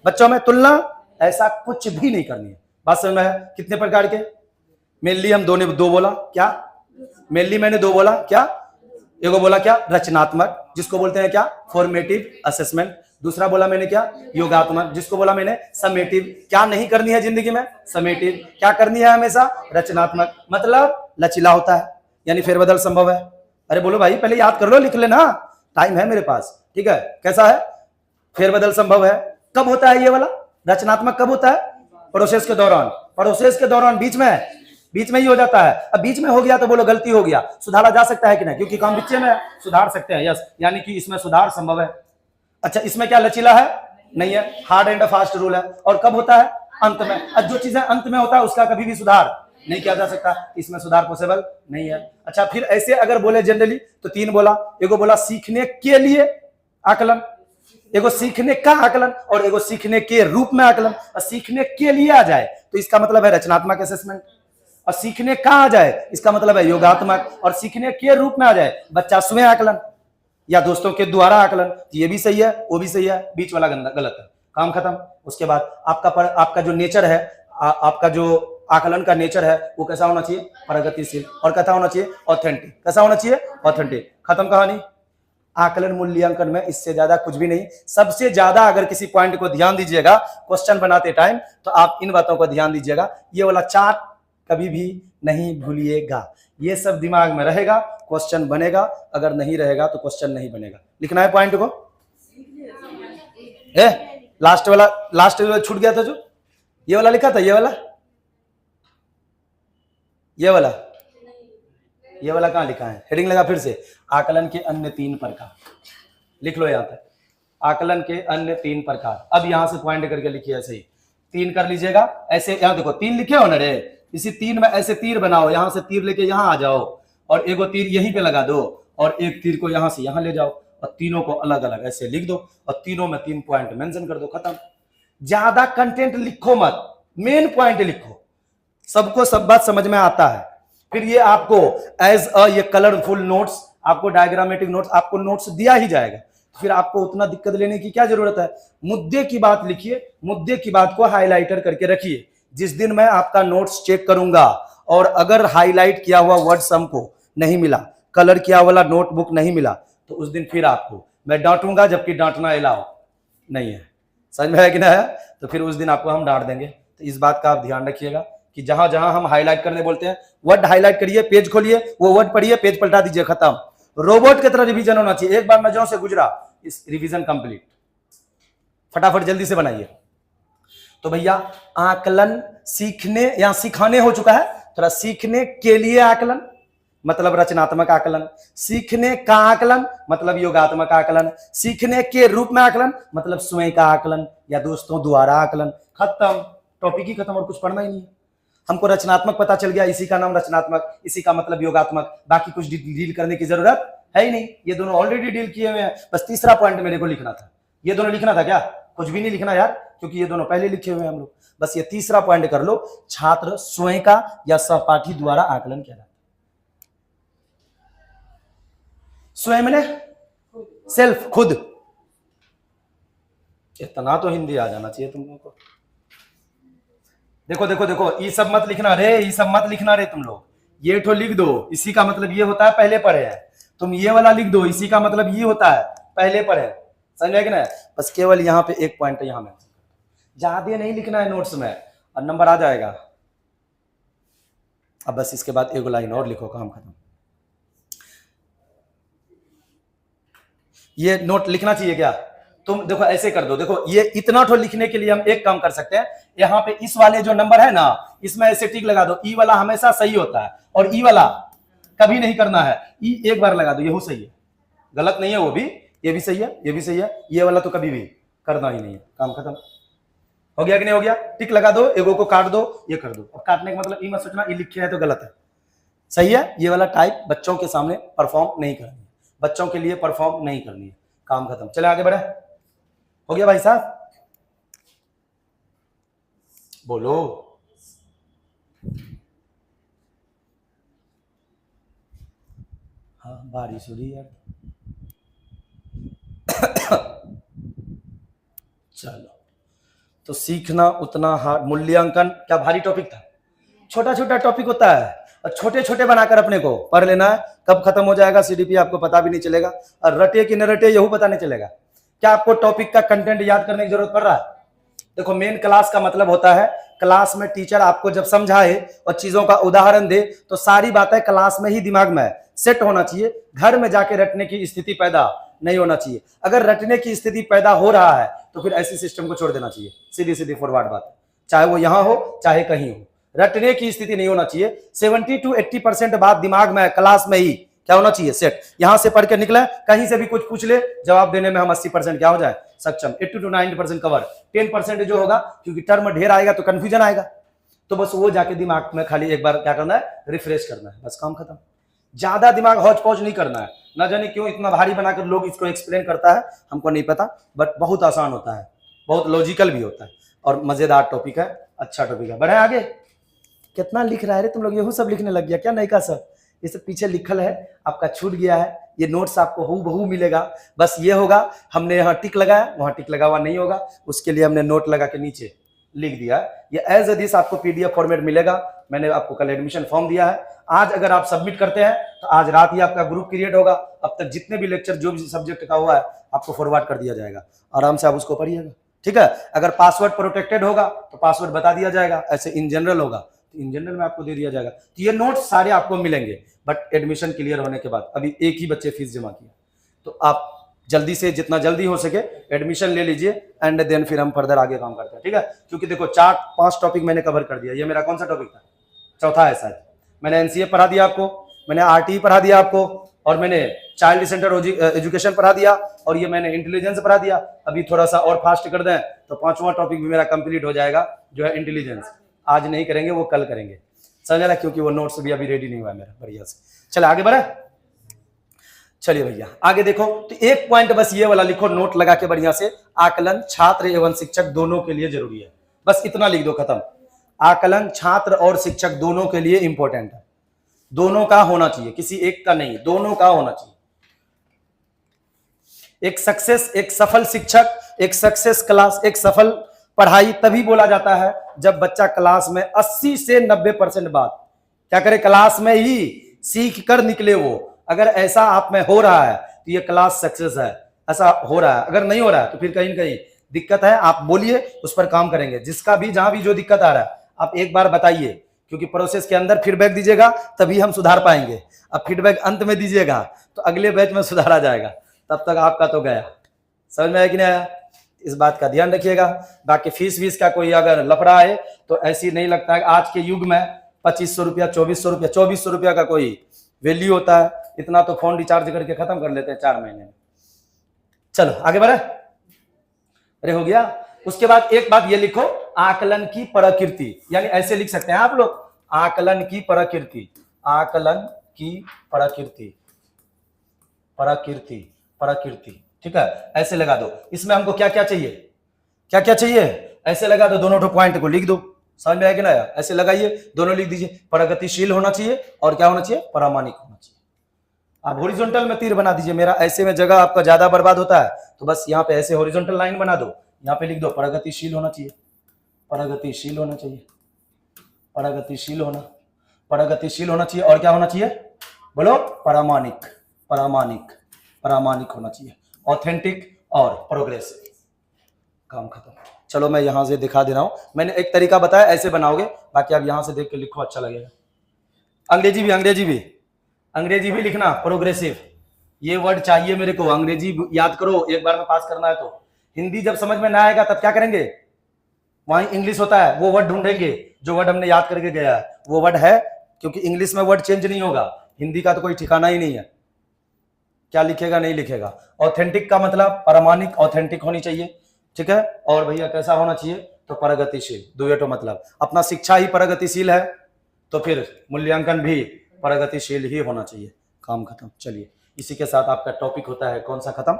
बच्चों में तुलना, ऐसा कुछ भी नहीं करनी है। बात समझ में है? कितने प्रकार के, मेनली हम दो बोला क्या, मेनली मैंने दो बोला क्या, एगो बोला क्या, रचनात्मक, जिसको बोलते हैं क्या, फॉर्मेटिव असेसमेंट। दूसरा बोला मैंने क्या, योगात्मक, जिसको बोला मैंने समेटिव। क्या नहीं करनी है जिंदगी में, समेटिव। क्या करनी है हमेशा, रचनात्मक, मतलब लचीला होता है, यानी फेरबदल संभव है। अरे बोलो भाई, पहले याद कर लो, लिख लेना, टाइम है मेरे पास, ठीक है। कैसा है, फेरबदल संभव है। कब होता है ये वाला रचनात्मक, कब होता है, प्रोसेस के दौरान। प्रोसेस के दौरान, बीच में ही हो जाता है। अब बीच में हो गया तो बोलो गलती हो गया, सुधारा जा सकता है कि नहीं, क्योंकि काम बीच में सुधार सकते हैं, यस, यानी कि इसमें सुधार संभव है। अच्छा, इसमें क्या लचीला है, नहीं है, हार्ड एंड फास्ट रूल है। और कब होता है, अंत में। अब जो चीजें अंत में होता है उसका कभी भी सुधार नहीं किया जा सकता, इसमें सुधार पॉसिबल नहीं है। अच्छा, फिर ऐसे अगर बोले जनरली तो तीन बोला, एगो बोला सीखने के लिए आकलन, एगो सीखने का आकलन, और एगो सीखने के रूप में आकलन। और सीखने के लिए आ जाए तो इसका मतलब है रचनात्मक असेसमेंट, और सीखने का आ जाए इसका मतलब है योगात्मक, और सीखने के रूप में आ जाए बच्चा स्वयं आकलन या दोस्तों के द्वारा आकलन। ये भी सही है, वो भी सही है, बीच वाला गलत है, काम खत्म। उसके बाद आपका जो नेचर है, आपका जो आकलन का नेचर है वो कैसा होना चाहिए, प्रगतिशील, और कैसा होना चाहिए, ऑथेंटिक। कैसा होना चाहिए, ऑथेंटिक, खत्म कहानी। आकलन मूल्यांकन में इससे ज्यादा कुछ भी नहीं। सबसे ज्यादा अगर किसी पॉइंट को ध्यान दीजिएगा क्वेश्चन बनाते टाइम, तो आप इन बातों को ध्यान दीजिएगा। ये वाला चार्ट कभी भी नहीं भूलिएगा, ये सब दिमाग में रहेगा, क्वेश्चन बनेगा। अगर नहीं रहेगा तो क्वेश्चन नहीं बनेगा। लिखना है पॉइंट को। लास्ट वाला छूट गया था, जो ये वाला लिखा था, ये वाला कहां लिखा है, हेडिंग लगा फिर से, आकलन के अन्य तीन प्रकार। लिख लो यहां तक, आकलन के अन्य तीन प्रकार। अब यहां से पॉइंट करके लिखिए, ऐसे ही तीन कर लीजिएगा। ऐसे यहां देखो तीन लिखे हो ना रे, इसी तीन में ऐसे तीर बनाओ, यहां से तीर लेके यहां आ जाओ, और एगो तीर यहीं पे लगा दो, और एक तीर को यहां से यहां ले जाओ, और तीनों को अलग अलग ऐसे लिख दो, और तीनों में 3 पॉइंट मेंशन कर दो, खत्म। ज्यादा कंटेंट लिखो मत, मेन पॉइंट लिखो, सबको सब बात समझ में आता है। फिर ये आपको एज ये कलरफुल नोट्स, आपको डायग्रामेटिक नोट्स, आपको नोट्स दिया ही जाएगा, फिर आपको उतना दिक्कत लेने की क्या जरूरत है। मुद्दे की बात लिखिए, मुद्दे की बात को हाईलाइटर करके रखिए। जिस दिन मैं आपका नोट्स चेक करूंगा और अगर हाईलाइट किया हुआ वर्ड्स हमको नहीं मिला, कलर किया वाला नोटबुक नहीं मिला, तो उस दिन फिर आपको मैं डांटूंगा, जबकि डांटना अलाउ नहीं है। समझ में है कि नहीं है? तो फिर उस दिन आपको हम डांट देंगे। तो इस बात का आप ध्यान रखिएगा कि जहां जहां हम हाईलाइट करने बोलते हैं, वर्ड हाईलाइट करिए, पेज खोलिए, वो वर्ड पढ़िए, पेज पलटा दीजिए, खत्म। रोबोट की तरह रिवीजन होना चाहिए। एक बार नजरों से गुजरा, इस रिवीजन कंप्लीट, फटाफट जल्दी से बनाइए। तो भैया आकलन सीखने या सिखाने हो चुका है, थोड़ा सीखने के लिए आकलन मतलब रचनात्मक आकलन, सीखने का आकलन मतलब योगात्मक आकलन, सीखने के रूप में आकलन मतलब स्वयं का आकलन या दोस्तों द्वारा आकलन। खत्म, टॉपिक ही खत्म, और कुछ पढ़ना ही नहीं है। हमको रचनात्मक पता चल गया, इसी का नाम रचनात्मक, इसी का मतलब योगात्मक, बाकी कुछ डील करने की जरूरत है ही नहीं। ये दोनों ऑलरेडी डील किए हुए हैं। बस तीसरा पॉइंट मेरे को लिखना था, ये दोनों लिखना था क्या, कुछ भी नहीं लिखना यार, क्योंकि ये दोनों पहले लिखे हुए हैं हम लोग। बस ये तीसरा पॉइंट कर लो, छात्र स्वयं का या सहपाठी द्वारा आकलन किया जाता है। स्वयं ने सेल्फ, खुद। इतना तो हिंदी आ जाना चाहिए तुम लोगों को। देखो देखो देखो, ये सब मत लिखना रे, ये सब मत लिखना रे तुम लोग। ये ठो लिख दो, इसी का मतलब ये होता है पहले पढ़े है। तुम ये वाला लिख दो, इसी का मतलब ये होता है पहले पढ़े। समझ कि ना? बस केवल यहाँ पे एक पॉइंट यहाँ में, ज्यादा नहीं लिखना है नोट्स में, और नंबर आ जाएगा। अब बस इसके बाद एक लाइन और लिखो, काम खत्म। ये नोट लिखना चाहिए क्या? तुम देखो ऐसे कर दो, देखो ये इतना ठो लिखने के लिए हम एक काम कर सकते हैं, यहाँ पे इस वाले जो नंबर है ना, इसमें ऐसे टिक लगा दो। ई वाला हमेशा सही होता है, और ई वाला कभी नहीं करना है। ई एक बार लगा दो, ये सही है, गलत नहीं है वो भी, ये भी सही है, ये भी सही है। ये वाला तो कभी भी करना ही नहीं है, काम खत्म। हो गया कि नहीं हो गया? टिक लगा दो, एगो को काट दो, ये कर दो। अब काटने का मतलब ये मत सोचना ये लिखे है तो गलत है, सही है। ये वाला टाइप बच्चों के सामने परफॉर्म नहीं करनी है, बच्चों के लिए परफॉर्म नहीं करनी है, काम खत्म। चले आगे बढ़े, हो गया भाई साहब? बोलो। हाँ बारिश हो रही है यार। चलो, तो सीखना उतना हार्ड, मूल्यांकन क्या भारी टॉपिक था? छोटा छोटा टॉपिक होता है और छोटे छोटे बनाकर अपने को पढ़ लेना है। कब खत्म हो जाएगा सीडीपी आपको पता भी नहीं चलेगा, और रटे कि न रटे यही पता नहीं चलेगा। क्या आपको टॉपिक का कंटेंट याद करने की जरूरत पड़ रहा है? देखो, मेन क्लास का मतलब होता है क्लास में टीचर आपको जब समझाए और चीजों का उदाहरण दे तो सारी बातें क्लास में ही दिमाग में सेट होना चाहिए, घर में जाके रटने की स्थिति पैदा नहीं होना चाहिए। अगर रटने की स्थिति पैदा हो रहा है तो फिर ऐसी सिस्टम को छोड़ देना चाहिए, सीधी सीधी फॉरवर्ड बात, चाहे वो यहां हो चाहे कहीं हो, रटने की स्थिति नहीं होना चाहिए। 70 to 80% बात दिमाग में क्लास में ही क्या होना चाहिए, सेट। यहां से पढ़ के निकले, कहीं से भी कुछ पूछ ले, जवाब देने में हम 80% क्या हो जाए, सक्षम। 80 to 90% कवर, 10% जो होगा, क्योंकि टर्म ढेर आएगा तो कंफ्यूजन आएगा, तो बस वो जाके दिमाग में खाली एक बार क्या करना है, रिफ्रेश करना है, बस काम खत्म। ज्यादा दिमाग हौच पौच नहीं करना है। ना जाने क्यों इतना भारी बनाकर लोग इसको एक्सप्लेन करता है, हमको नहीं पता, बट बहुत आसान होता है, बहुत लॉजिकल भी होता है और मजेदार टॉपिक है, अच्छा टॉपिक है। बढ़े आगे। कितना लिख रहा है रे तुम लोग, यही सब लिखने लग गया क्या? नहीं का सर, ये सब पीछे लिखल है, आपका छूट गया है। ये नोट्स आपको हूबहू मिलेगा, बस ये होगा हमने यहाँ टिक लगाया, वहां टिक लगा हुआ नहीं होगा, उसके लिए हमने नोट लगा के नीचे लिख दिया। ये एज ए दिस आपको पीडीएफ फॉर्मेट मिलेगा। मैंने आपको कल एडमिशन फॉर्म दिया है, आज अगर आप सबमिट करते हैं तो आज रात ही आपका ग्रुप क्रिएट होगा। अब तक जितने भी लेक्चर जो भी सब्जेक्ट का हुआ है आपको फॉरवर्ड कर दिया जाएगा, आराम से आप उसको पढ़िएगा, ठीक है। अगर पासवर्ड प्रोटेक्टेड होगा तो पासवर्ड बता दिया जाएगा, ऐसे इन जनरल होगा तो इन जनरल में आपको दे दिया जाएगा। तो ये नोट्स सारे आपको मिलेंगे, बट एडमिशन क्लियर होने के बाद। अभी एक ही बच्चे फीस जमा किया, तो आप जल्दी से जितना जल्दी हो सके एडमिशन ले लीजिए, एंड देन फिर हम फर्दर आगे काम करते हैं, ठीक है। क्योंकि देखो 4-5 टॉपिक मैंने कवर कर दिया। ये मेरा कौन सा टॉपिक था? चौथा है शायद। मैंने एनसीए पढ़ा दिया आपको, मैंने आरटीई पढ़ा दिया आपको, और मैंने चाइल्ड सेंटर एजुकेशन पढ़ा दिया, और ये मैंने इंटेलिजेंस पढ़ा दिया। अभी थोड़ा सा और फास्ट कर दें तो 5वां टॉपिक भी मेरा कंप्लीट हो जाएगा, जो है इंटेलिजेंस। आज नहीं करेंगे, वो कल करेंगे, समझ ना, क्योंकि वो नोट्स भी अभी रेडी नहीं हुआ है मेरा बढ़िया से। चलो आगे बढ़े। चलिए भैया आगे देखो, तो एक पॉइंट बस ये वाला लिखो नोट लगा के बढ़िया से, आकलन छात्र एवं शिक्षक दोनों के लिए जरूरी है। बस इतना लिख दो, खत्म। आकलन छात्र और शिक्षक दोनों के लिए इंपॉर्टेंट है, दोनों का होना चाहिए, किसी एक का नहीं, दोनों का होना चाहिए। एक सफल शिक्षक, एक सक्सेस क्लास, एक सफल पढ़ाई तभी बोला जाता है जब बच्चा क्लास में 80 से 90% बात क्या करे, क्लास में ही सीख कर निकले वो। अगर ऐसा आप में हो रहा है तो ये क्लास सक्सेस है, ऐसा हो रहा है। अगर नहीं हो रहा है तो फिर कहीं ना कहीं दिक्कत है, आप बोलिए, उस पर काम करेंगे। जिसका भी जहां भी जो दिक्कत आ रहा है आप एक बार बताइए, क्योंकि प्रोसेस के अंदर फीडबैक दीजिएगा तभी हम सुधार पाएंगे। अब फीडबैक अंत में दीजिएगा तो अगले बैच में सुधार आ जाएगा, तब तक आपका तो गया। समझ में आया कि नहीं आया? इस बात का ध्यान रखिएगा। बाकी फीस का कोई अगर लफड़ा है तो ऐसी नहीं लगता है आज के युग में 2500 रुपया 2400 रुपया का कोई वैल्यू होता है। इतना तो फोन रिचार्ज करके खत्म कर लेते हैं 4 महीने में। चलो आगे बढ़े। अरे हो गया। उसके बाद एक बात ये लिखो, आकलन की प्रकृति, यानी ऐसे लिख सकते हैं आप लोग, आकलन की प्रकृति, आकलन की प्रकृति, प्रकृति, प्रकृति, ठीक है, ऐसे लगा दो। इसमें हमको क्या क्या चाहिए, क्या क्या चाहिए, ऐसे लगा दो, दोनों पॉइंट को लिख दो। समझ में आया कि ना? ऐसे लगाइए, दोनों लिख दीजिए। प्रगतिशील होना चाहिए और क्या होना चाहिए, प्रामाणिक होना चाहिए। आप हॉरिजॉन्टल में तीर बना दीजिए, मेरा ऐसे में जगह आपका ज्यादा बर्बाद होता है, तो बस यहाँ पे ऐसे हॉरिजॉन्टल लाइन बना दो, यहाँ पे लिख दो प्रगतिशील होना चाहिए, प्रगतिशील होना चाहिए, प्रगतिशील होना, प्रगतिशील होना चाहिए, और क्या होना चाहिए बोलो, प्रामाणिक, प्रामाणिक, प्रामाणिक होना चाहिए, ऑथेंटिक और प्रोग्रेसिव। काम खत्म। चलो मैं यहां से दिखा दे रहा हूं, मैंने एक तरीका बताया, ऐसे बनाओगे, बाकी आप यहां से देख के लिखो, अच्छा लगेगा। अंग्रेजी भी लिखना, प्रोग्रेसिव, ये वर्ड चाहिए मेरे को। अंग्रेजी याद करो, एक बार में पास करना है तो। हिंदी जब समझ में ना आएगा तब क्या करेंगे, वहीं इंग्लिश होता है, वो वर्ड ढूंढेंगे जो वर्ड हमने याद करके गया है, वो वर्ड है, क्योंकि इंग्लिश में वर्ड चेंज नहीं होगा, हिंदी का तो कोई ठिकाना ही नहीं है, क्या लिखेगा नहीं लिखेगा। ऑथेंटिक का मतलब प्रामाणिक, ऑथेंटिक होनी चाहिए, ठीक है। और भैया कैसा होना चाहिए, तो प्रगतिशील, दुएटो मतलब अपना शिक्षा ही प्रगतिशील है तो फिर मूल्यांकन भी प्रगतिशील ही होना चाहिए। काम खत्म। चलिए, इसी के साथ आपका टॉपिक होता है कौन सा खत्म,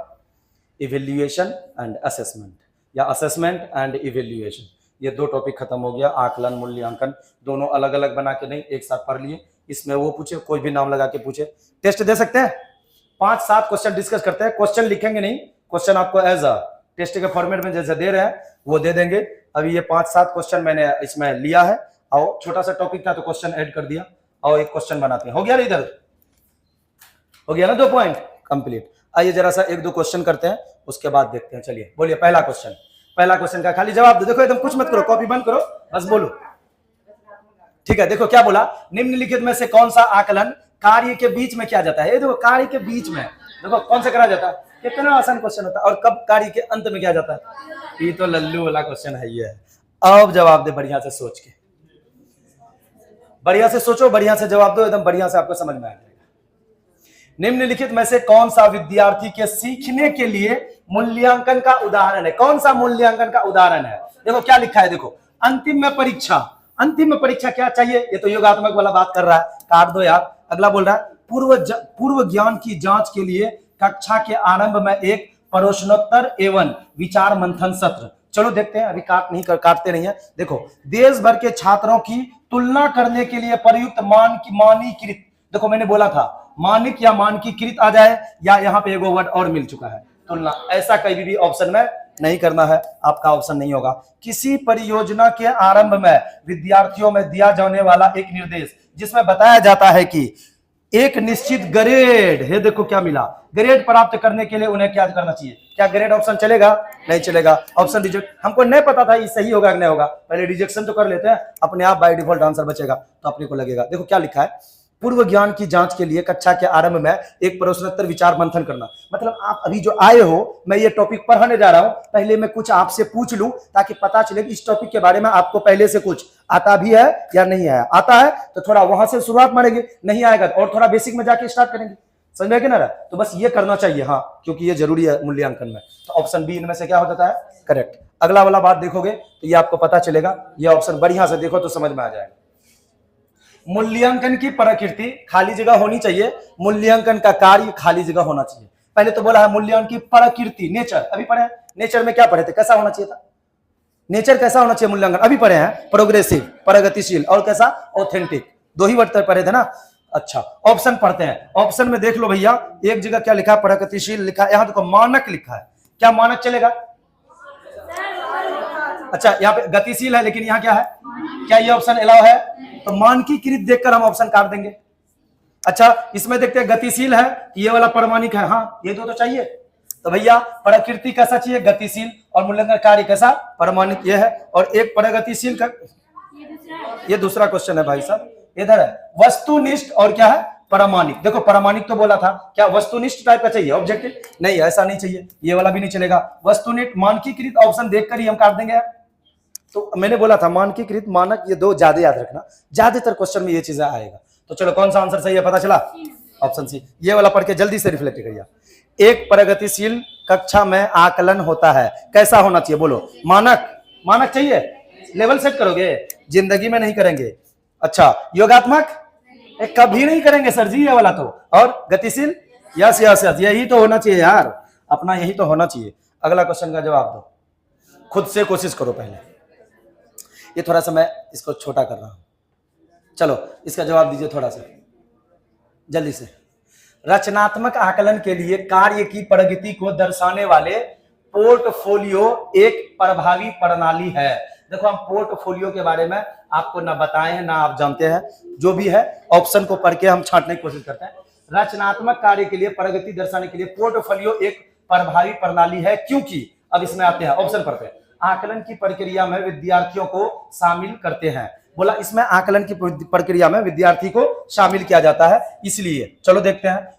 इवेल्युएशन एंड असेसमेंट, या असेसमेंट एंड इवेल्युएशन। ये दो टॉपिक खत्म हो गया। आकलन मूल्यांकन दोनों अलग अलग बना के नहीं, एक साथ पढ़ लिए। इसमें वो पूछे, कोई भी नाम लगा के पूछे, टेस्ट दे सकते हैं। 5-7 क्वेश्चन डिस्कस करते हैं। क्वेश्चन लिखेंगे नहीं, क्वेश्चन आपको एज अ टेस्ट के फॉर्मेट में जैसे दे रहे हैं वो दे देंगे। अभी ये 5-7 क्वेश्चन मैंने इसमें लिया है, और छोटा सा टॉपिक था तो क्वेश्चन ऐड कर दिया, और एक क्वेश्चन बनाते हैं। हो गया ना, इधर हो गया ना 2 पॉइंट कंप्लीट। आइए जरा सा 1-2 क्वेश्चन करते हैं, उसके बाद देखते हैं। चलिए बोलिए, पहला क्वेश्चन का खाली जवाब दो। देखो एकदम कुछ मत करो, कॉपी बंद करो, बस बोलो। ठीक है, देखो क्या बोला, निम्नलिखित में से कौन सा आकलन कार्य के बीच में किया जाता है। ये देखो, कार्य के बीच में देखो कौन सा करा जाता है, कितना आसान क्वेश्चन होता है। और कब कार्य के अंत में किया जाता है, ये तो लल्लू वाला क्वेश्चन है। ये अब जवाब दे बढ़िया से सोच के, बढ़िया से सोचो, बढ़िया से जवाब दो, एकदम बढ़िया से आपको समझ में आ जाएगा। निम्नलिखित में से कौन सा विद्यार्थी के सीखने के लिए मूल्यांकन का उदाहरण है। कौन सा मूल्यांकन का उदाहरण है, देखो क्या लिखा है। देखो, अंतिम में परीक्षा, अंतिम में परीक्षा क्या चाहिए, ये तो योगात्मक वाला बात कर रहा है, काट दो यार। अगला बोल रहा है, पूर्व ज्ञान की जांच के लिए कक्षा के आरंभ में एक प्रश्नोत्तर एवं विचार मंथन सत्र। चलो देखते हैं, अभी काटते नहीं है। देखो, देश भर के छात्रों की तुलना करने के लिए प्रयुक्त मानकीकृत, देखो मैंने बोला था मानक या मानकीकृत आ जाए, या यहाँ पे एगो वर्ड और मिल चुका है, तुलना। ऐसा कभी भी ऑप्शन में नहीं करना है, आपका ऑप्शन नहीं होगा। किसी परियोजना के आरंभ में विद्यार्थियों में दिया जाने वाला एक निर्देश, जिसमें बताया जाता है कि एक निश्चित ग्रेड है, देखो क्या मिला, ग्रेड प्राप्त करने के लिए उन्हें क्या करना चाहिए। क्या ग्रेड ऑप्शन चलेगा, नहीं चलेगा, ऑप्शन रिजेक्ट। हमको नहीं पता था ये सही होगा कि नहीं होगा, पहले रिजेक्शन तो कर लेते हैं, अपने आप बाय डिफॉल्ट आंसर बचेगा तो अपने को लगेगा। देखो क्या लिखा है, पूर्व ज्ञान की जांच के लिए कक्षा के आरंभ में एक प्रश्नोत्तर विचार मंथन करना। मतलब आप अभी जो आए हो, मैं ये टॉपिक पढ़ाने जा रहा हूं, पहले मैं कुछ आपसे पूछ लूं ताकि पता चले कि इस टॉपिक के बारे में आपको पहले से कुछ आता भी है या नहीं है। आता है तो थोड़ा वहां से शुरुआत मारेंगे, नहीं आएगा और थोड़ा बेसिक में जाके स्टार्ट करेंगे। समझ में ना, तो बस ये करना चाहिए, हाँ, क्योंकि ये जरूरी है मूल्यांकन में। तो ऑप्शन बी इनमें से क्या हो जाता है, करेक्ट। अगला वाला बात देखोगे तो ये आपको पता चलेगा, ये ऑप्शन बढ़िया से देखो तो समझ में आ जाएगा। मूल्यांकन की प्रकृति, खाली जगह होनी चाहिए। मूल्यांकन का कार्य, खाली जगह होना चाहिए। पहले तो बोला है मूल्यांकन की प्रकृति, नेचर, अभी पढ़े नेचर में क्या पढ़े थे, कैसा होना चाहिए था, नेचर कैसा होना चाहिए मूल्यांकन, अभी पढ़े हैं, प्रोग्रेसिव, प्रगतिशील, और कैसा, ऑथेंटिक, 2 ही वर्ड पढ़े थे ना। अच्छा, ऑप्शन पढ़ते हैं। ऑप्शन में देख लो भैया, एक जगह क्या लिखा है, प्रगतिशील लिखा है, यहां देखो मानक लिखा है। क्या मानक चलेगा, अच्छा यहाँ पे गतिशील है, लेकिन यहाँ क्या है, क्या ये ऑप्शन अलाउ है, तो मानकीकृत देखकर हम ऑप्शन काट देंगे। अच्छा, इसमें देखते हैं गतिशील है, ये वाला प्रमाणिक है, हाँ ये दो तो चाहिए। तो भैया प्रकृति कैसा चाहिए, गतिशील, और मूल्यांकन कार्य कैसा, प्रमाणिक, ये है। और एक प्रगतिशील का, ये दूसरा क्वेश्चन है भाई साहब, इधर है वस्तुनिष्ठ और क्या है, प्रमाणिक। देखो प्रमाणिक तो बोला था, क्या वस्तुनिष्ठ टाइप का चाहिए, ऑब्जेक्टिव नहीं, ऐसा नहीं चाहिए, ये वाला भी नहीं चलेगा। वस्तुनिष्ठ, मानकीकृत ऑप्शन देखकर ही हम काट देंगे। तो मैंने बोला था मानकीकृत, मानक, ये 2 ज्यादा याद रखना, ज्यादातर क्वेश्चन में ये चीजें आएगा। तो चलो कौन सा आंसर सही है पता चला, ऑप्शन सी। ये वाला पढ़ के जल्दी से रिफ्लेक्ट करिए। एक प्रगतिशील कक्षा में आकलन होता है, कैसा होना चाहिए, बोलो, मानक, मानक चाहिए, लेवल सेट करोगे, जिंदगी में नहीं करेंगे। अच्छा, योगात्मक कभी नहीं करेंगे सर जी ये वाला तो, और गतिशील, यस यस यस, यही तो होना चाहिए यार अपना, यही तो होना चाहिए। अगला क्वेश्चन का जवाब दो, खुद से कोशिश करो पहले। ये थोड़ा सा मैं इसको छोटा कर रहा हूं, चलो इसका जवाब दीजिए थोड़ा सा जल्दी से। रचनात्मक आकलन के लिए कार्य की प्रगति को दर्शाने वाले पोर्टफोलियो एक प्रभावी प्रणाली है। देखो हम पोर्टफोलियो के बारे में आपको ना बताए हैं ना आप जानते हैं, जो भी है ऑप्शन को पढ़ के हम छांटने की कोशिश करते हैं। रचनात्मक कार्य के लिए प्रगति दर्शाने के लिए पोर्टफोलियो एक प्रभावी प्रणाली है, क्योंकि अब इसमें आते हैं, ऑप्शन पढ़ते हैं। आकलन की प्रक्रिया में विद्यार्थियों को शामिल करते हैं, बोला इसमें आकलन की प्रक्रिया में विद्यार्थी को शामिल किया जाता है, इसलिए चलो देखते हैं।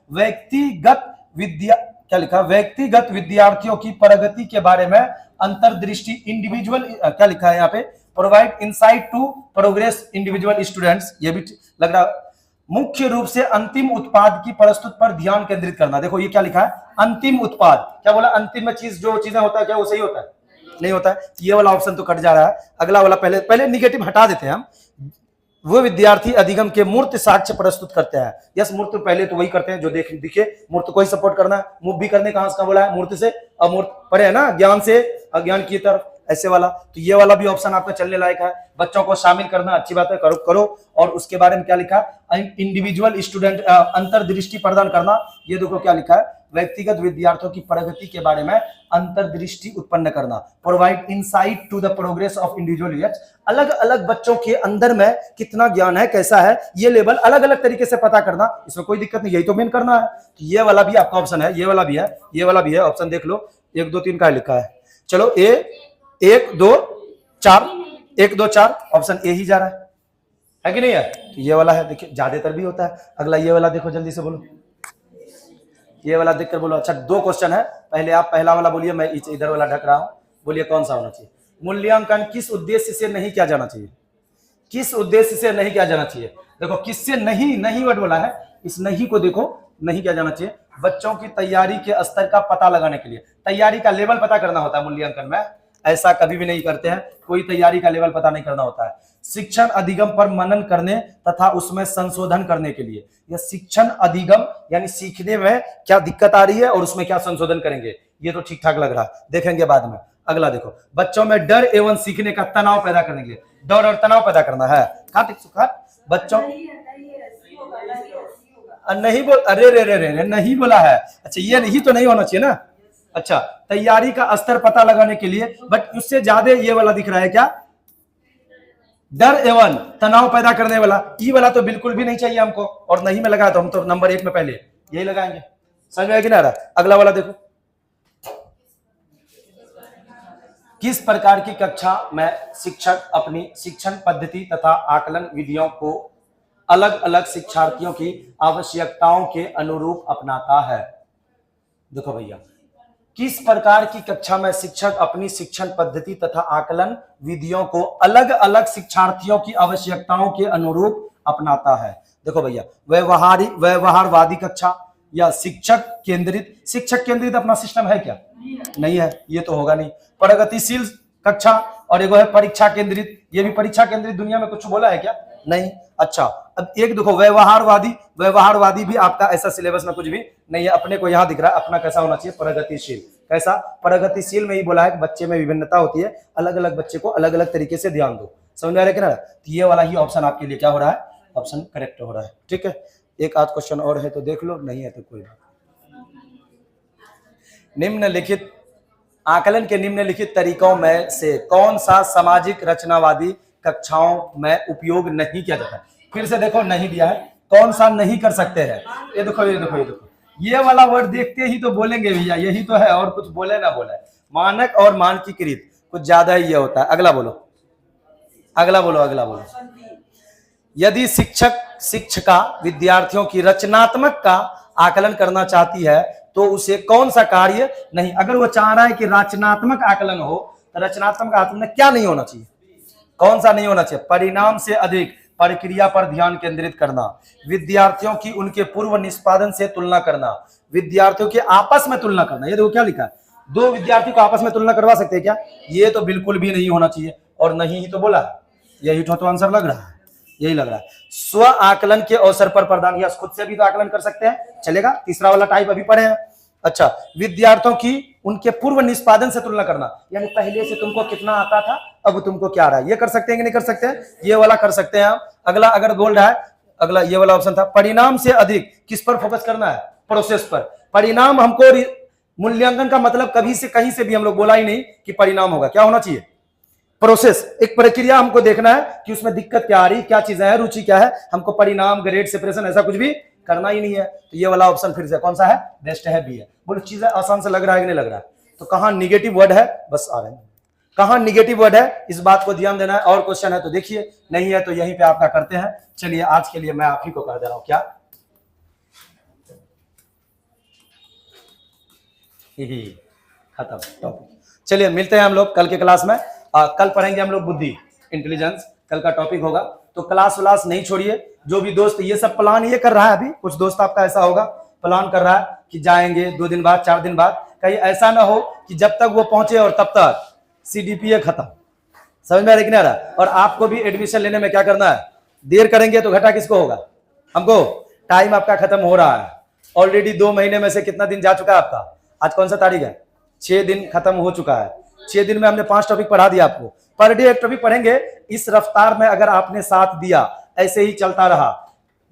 क्या लिखा, व्यक्तिगत विद्यार्थियों की प्रगति के बारे में अंतर्दृष्टि, इंडिविजुअल, क्या लिखा है यहाँ पे, provide insight to progress individual students, ये भी लग रहा। मुख्य रूप से अंतिम उत्पाद की प्रस्तुत पर ध्यान केंद्रित करना। देखो ये क्या लिखा है, अंतिम उत्पाद, क्या बोला, अंतिम में चीज, जो चीजें होता है क्या वो सही होता है, नहीं होता है, ये वाला ऑप्शन तो कट जा रहा है। अगला वाला पहले पहले निगेटिव हटा देते हैं हम। वो विद्यार्थी अधिगम के मूर्त साक्ष्य प्रस्तुत करते हैं। यस, मूर्त पहले तो वही करते हैं जो दिखे, मूर्त को ही सपोर्ट करना है। मूव भी करने कहां से बोला है, मूर्त से अमूर्त पढ़े है ना, ज्ञान से अज्ञान की तरफ, ऐसे वाला। तो ये वाला भी ऑप्शन आपका चलने लायक है। बच्चों को शामिल करना अच्छी बात है, करो करो। और उसके बारे में क्या लिखा, इंडिविजुअल स्टूडेंट अंतर्दृष्टि प्रदान करना। ये देखो क्या लिखा है, व्यक्तिगत विद्यार्थियों की प्रगति के बारे में अंतर्दृष्टि उत्पन्न करना। Provide insight to the progress of individual. अलग अलग बच्चों के अंदर में कितना ज्ञान है, कैसा है, ये लेवल अलग अलग तरीके से पता करना, इसमें कोई दिक्कत नहीं, यही तो मेन करना है। तो ये वाला भी आपका ऑप्शन है, ये वाला भी है, ये वाला भी है। ऑप्शन देख लो, 1 2 3 का लिखा है। चलो ए 1 2 4 1 2 4 ऑप्शन ए ही जा रहा है कि नहीं है? तो ये वाला है, देखिए ज्यादातर भी होता है। अगला ये वाला देखो, जल्दी से बोलो, ये वाला देखकर बोलो। अच्छा, 2 क्वेश्चन है, पहले आप पहला वाला बोलिए, मैं इधर वाला ढक रहा हूं। बोलिए कौन सा होना चाहिए? मूल्यांकन किस उद्देश्य से नहीं किया जाना चाहिए? किस उद्देश्य से नहीं किया जाना चाहिए? देखो किससे नहीं, नहीं वर्ड बोला है, इस नहीं को देखो, नहीं किया जाना चाहिए। बच्चों की तैयारी के स्तर का पता लगाने के लिए, तैयारी का लेवल पता करना होता है मूल्यांकन में। ऐसा कभी भी नहीं करते हैं, कोई तैयारी का लेवल पता नहीं करना होता है। शिक्षण अधिगम पर मनन करने तथा उसमें संशोधन करने के लिए। यह शिक्षण अधिगम यानी सीखने में क्या दिक्कत आ रही है और उसमें क्या संशोधन करेंगे, ये तो ठीक ठाक लग रहा है, देखेंगे बाद में। अगला देखो, बच्चों में डर एवं सीखने का तनाव पैदा करने के लिए, डर और तनाव पैदा करना है। बच्चों नहीं बोल, अरे रे रे रे नहीं बोला है। अच्छा, ये नहीं तो नहीं होना चाहिए ना। अच्छा, तैयारी का स्तर पता लगाने के लिए, बट उससे ज्यादा ये वाला दिख रहा है क्या, डर एवं तनाव पैदा करने वाला। ई वाला तो बिल्कुल भी नहीं चाहिए हमको, और नहीं में लगाया तो हम तो नंबर 1 में पहले यही लगाएंगे। समझ में आया कि नहीं आ रहा? अगला वाला देखो, किस प्रकार की कक्षा में शिक्षक अपनी शिक्षण पद्धति तथा आकलन विधियों को अलग अलग शिक्षार्थियों की आवश्यकताओं के अनुरूप अपनाता है? देखो भैया, किस प्रकार की कक्षा में शिक्षक अपनी शिक्षण पद्धति तथा आकलन विधियों को अलग अलग शिक्षार्थियों की आवश्यकताओं के अनुरूप अपनाता है? देखो भैया, व्यवहारवादी कक्षा या शिक्षक केंद्रित। शिक्षक केंद्रित अपना सिस्टम है क्या? नहीं है, ये तो होगा नहीं। प्रगतिशील कक्षा और एक है परीक्षा केंद्रित। ये भी परीक्षा केंद्रित दुनिया में कुछ बोला है क्या? नहीं। अच्छा, अब एक देखो व्यवहारवादी, व्यवहारवादी भी आपका ऐसा सिलेबस में कुछ भी नहीं है। अपने को यहां दिख रहा है, अपना कैसा होना चाहिए, प्रगतिशील। कैसा? प्रगतिशील में ही बोला है कि बच्चे में विभिन्नता होती है, अलग अलग बच्चे को अलग अलग तरीके से ध्यान दो। समझ में आ रहा है कि ना? तो ये वाला ही ऑप्शन आपके लिए क्या हो रहा है, ऑप्शन करेक्ट हो रहा है। ठीक है, एक आध क्वेश्चन और है तो देख लो, नहीं है तो कोई बात। निम्नलिखित आकलन के निम्नलिखित तरीकों में से कौन सा सामाजिक रचनावादी कक्षाओं में उपयोग नहीं किया जाता है? फिर से देखो, नहीं दिया है, कौन सा नहीं कर सकते हैं। ये देखो, ये देखो, ये देखो, ये वाला वर्ड देखते ही तो बोलेंगे भैया यही तो है, और कुछ बोले ना बोले। मानक और मानकीकृत, कुछ ज्यादा ही ये होता है। अगला बोलो, अगला बोलो, अगला बोलो। यदि शिक्षिका विद्यार्थियों की रचनात्मक का आकलन करना चाहती है तो उसे कौन सा कार्य नहीं, अगर वो चाह रहा है कि रचनात्मक आकलन हो तो रचनात्मक आकलन में क्या नहीं होना चाहिए, कौन सा नहीं होना चाहिए? परिणाम से अधिक प्रक्रिया पर ध्यान केंद्रित करना, विद्यार्थियों की उनके पूर्व निष्पादन से तुलना करना, विद्यार्थियों के आपस में तुलना करना। ये देखो क्या लिखा है, 2 विद्यार्थी को आपस में तुलना करवा सकते हैं क्या? ये तो बिल्कुल भी नहीं होना चाहिए, और नहीं ही तो बोला है, यही तो आंसर लग रहा है, यही लग रहा है। स्व आकलन के अवसर पर प्रदान, या खुद से भी तो आकलन कर सकते हैं, चलेगा। तीसरा वाला टाइप अभी पढ़े हैं। अच्छा, विद्यार्थियों की उनके पूर्व निष्पादन से तुलना करना, यानी पहले से तुमको कितना आता था, अब तुमको क्या आ रहा है, ये कर सकते हैं कि नहीं कर सकते हैं? ये वाला कर सकते हैं आप। अगला अगर बोल रहा है, अगला ये वाला ऑप्शन था, परिणाम से अधिक किस पर फोकस करना है? प्रोसेस पर। परिणाम हमको, मूल्यांकन का मतलब कभी से कहीं से भी हम लोग बोला ही नहीं कि परिणाम होगा, क्या होना चाहिए? प्रोसेस, एक प्रक्रिया हमको देखना है कि उसमें दिक्कत क्या आ रही, क्या चीजें हैं, रुचि क्या है। हमको परिणाम, ग्रेड, सेपरेशन ऐसा कुछ भी करना ही नहीं है। तो ये वाला ऑप्शन फिर से कौन सा है? बेस्ट है, बी है। बोलो चीजें आसान से लग रहा है कि नहीं लग रहा है? तो कहां निगेटिव वर्ड है, बस आ रहे हैं, कहां निगेटिव वर्ड है इस बात को ध्यान देना है। और क्वेश्चन है तो देखिए, नहीं है तो यहीं पे आपका करते हैं। चलिए आज के लिए मैं आप ही को कर दे रहा हूं, क्या खत्म टॉपिक। चलिए मिलते हैं हम लोग कल के क्लास में। कल पढ़ेंगे हम लोग बुद्धि, इंटेलिजेंस, कल का टॉपिक होगा। तो क्लास व्लास नहीं छोड़िए। जो भी दोस्त ये सब प्लान ये कर रहा है, अभी कुछ दोस्त आपका ऐसा होगा प्लान कर रहा है कि जाएंगे 2 दिन बाद, 4 दिन बाद, कहीं ऐसा ना हो कि जब तक वो पहुंचे और तब तक CDPA खत्म। समझ में आ रहा है कि नहीं आ रहा? और आपको भी एडमिशन लेने में क्या करना है, देर करेंगे तो घाटा किसको होगा, हमको। टाइम आपका खत्म हो रहा है ऑलरेडी, 2 महीने में से कितना दिन जा चुका है आपका, आज कौन सा तारीख है, 6 दिन खत्म हो चुका है। 6 दिन में हमने 5 टॉपिक पढ़ा दिया आपको, पर डे 1 टॉपिक पढ़ेंगे। इस रफ्तार में अगर आपने साथ दिया, ऐसे ही चलता रहा,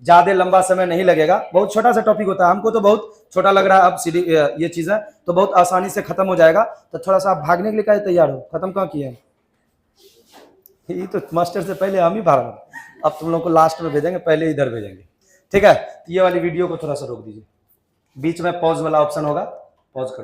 ज्यादा लंबा समय नहीं लगेगा। बहुत छोटा सा टॉपिक होता है, हमको तो बहुत छोटा लग रहा है, अब ये चीजें तो बहुत आसानी से खत्म हो जाएगा। तो थोड़ा सा आप भागने के लिए क्या तैयार हो, खत्म कहाँ किया है, ये तो मास्टर से पहले हम ही भाग, अब तुम लोग को लास्ट में भेजेंगे, पहले इधर भेजेंगे, ठीक है। तो ये वाली वीडियो को थोड़ा सा रोक दीजिए, बीच में पॉज वाला ऑप्शन होगा, पॉज कर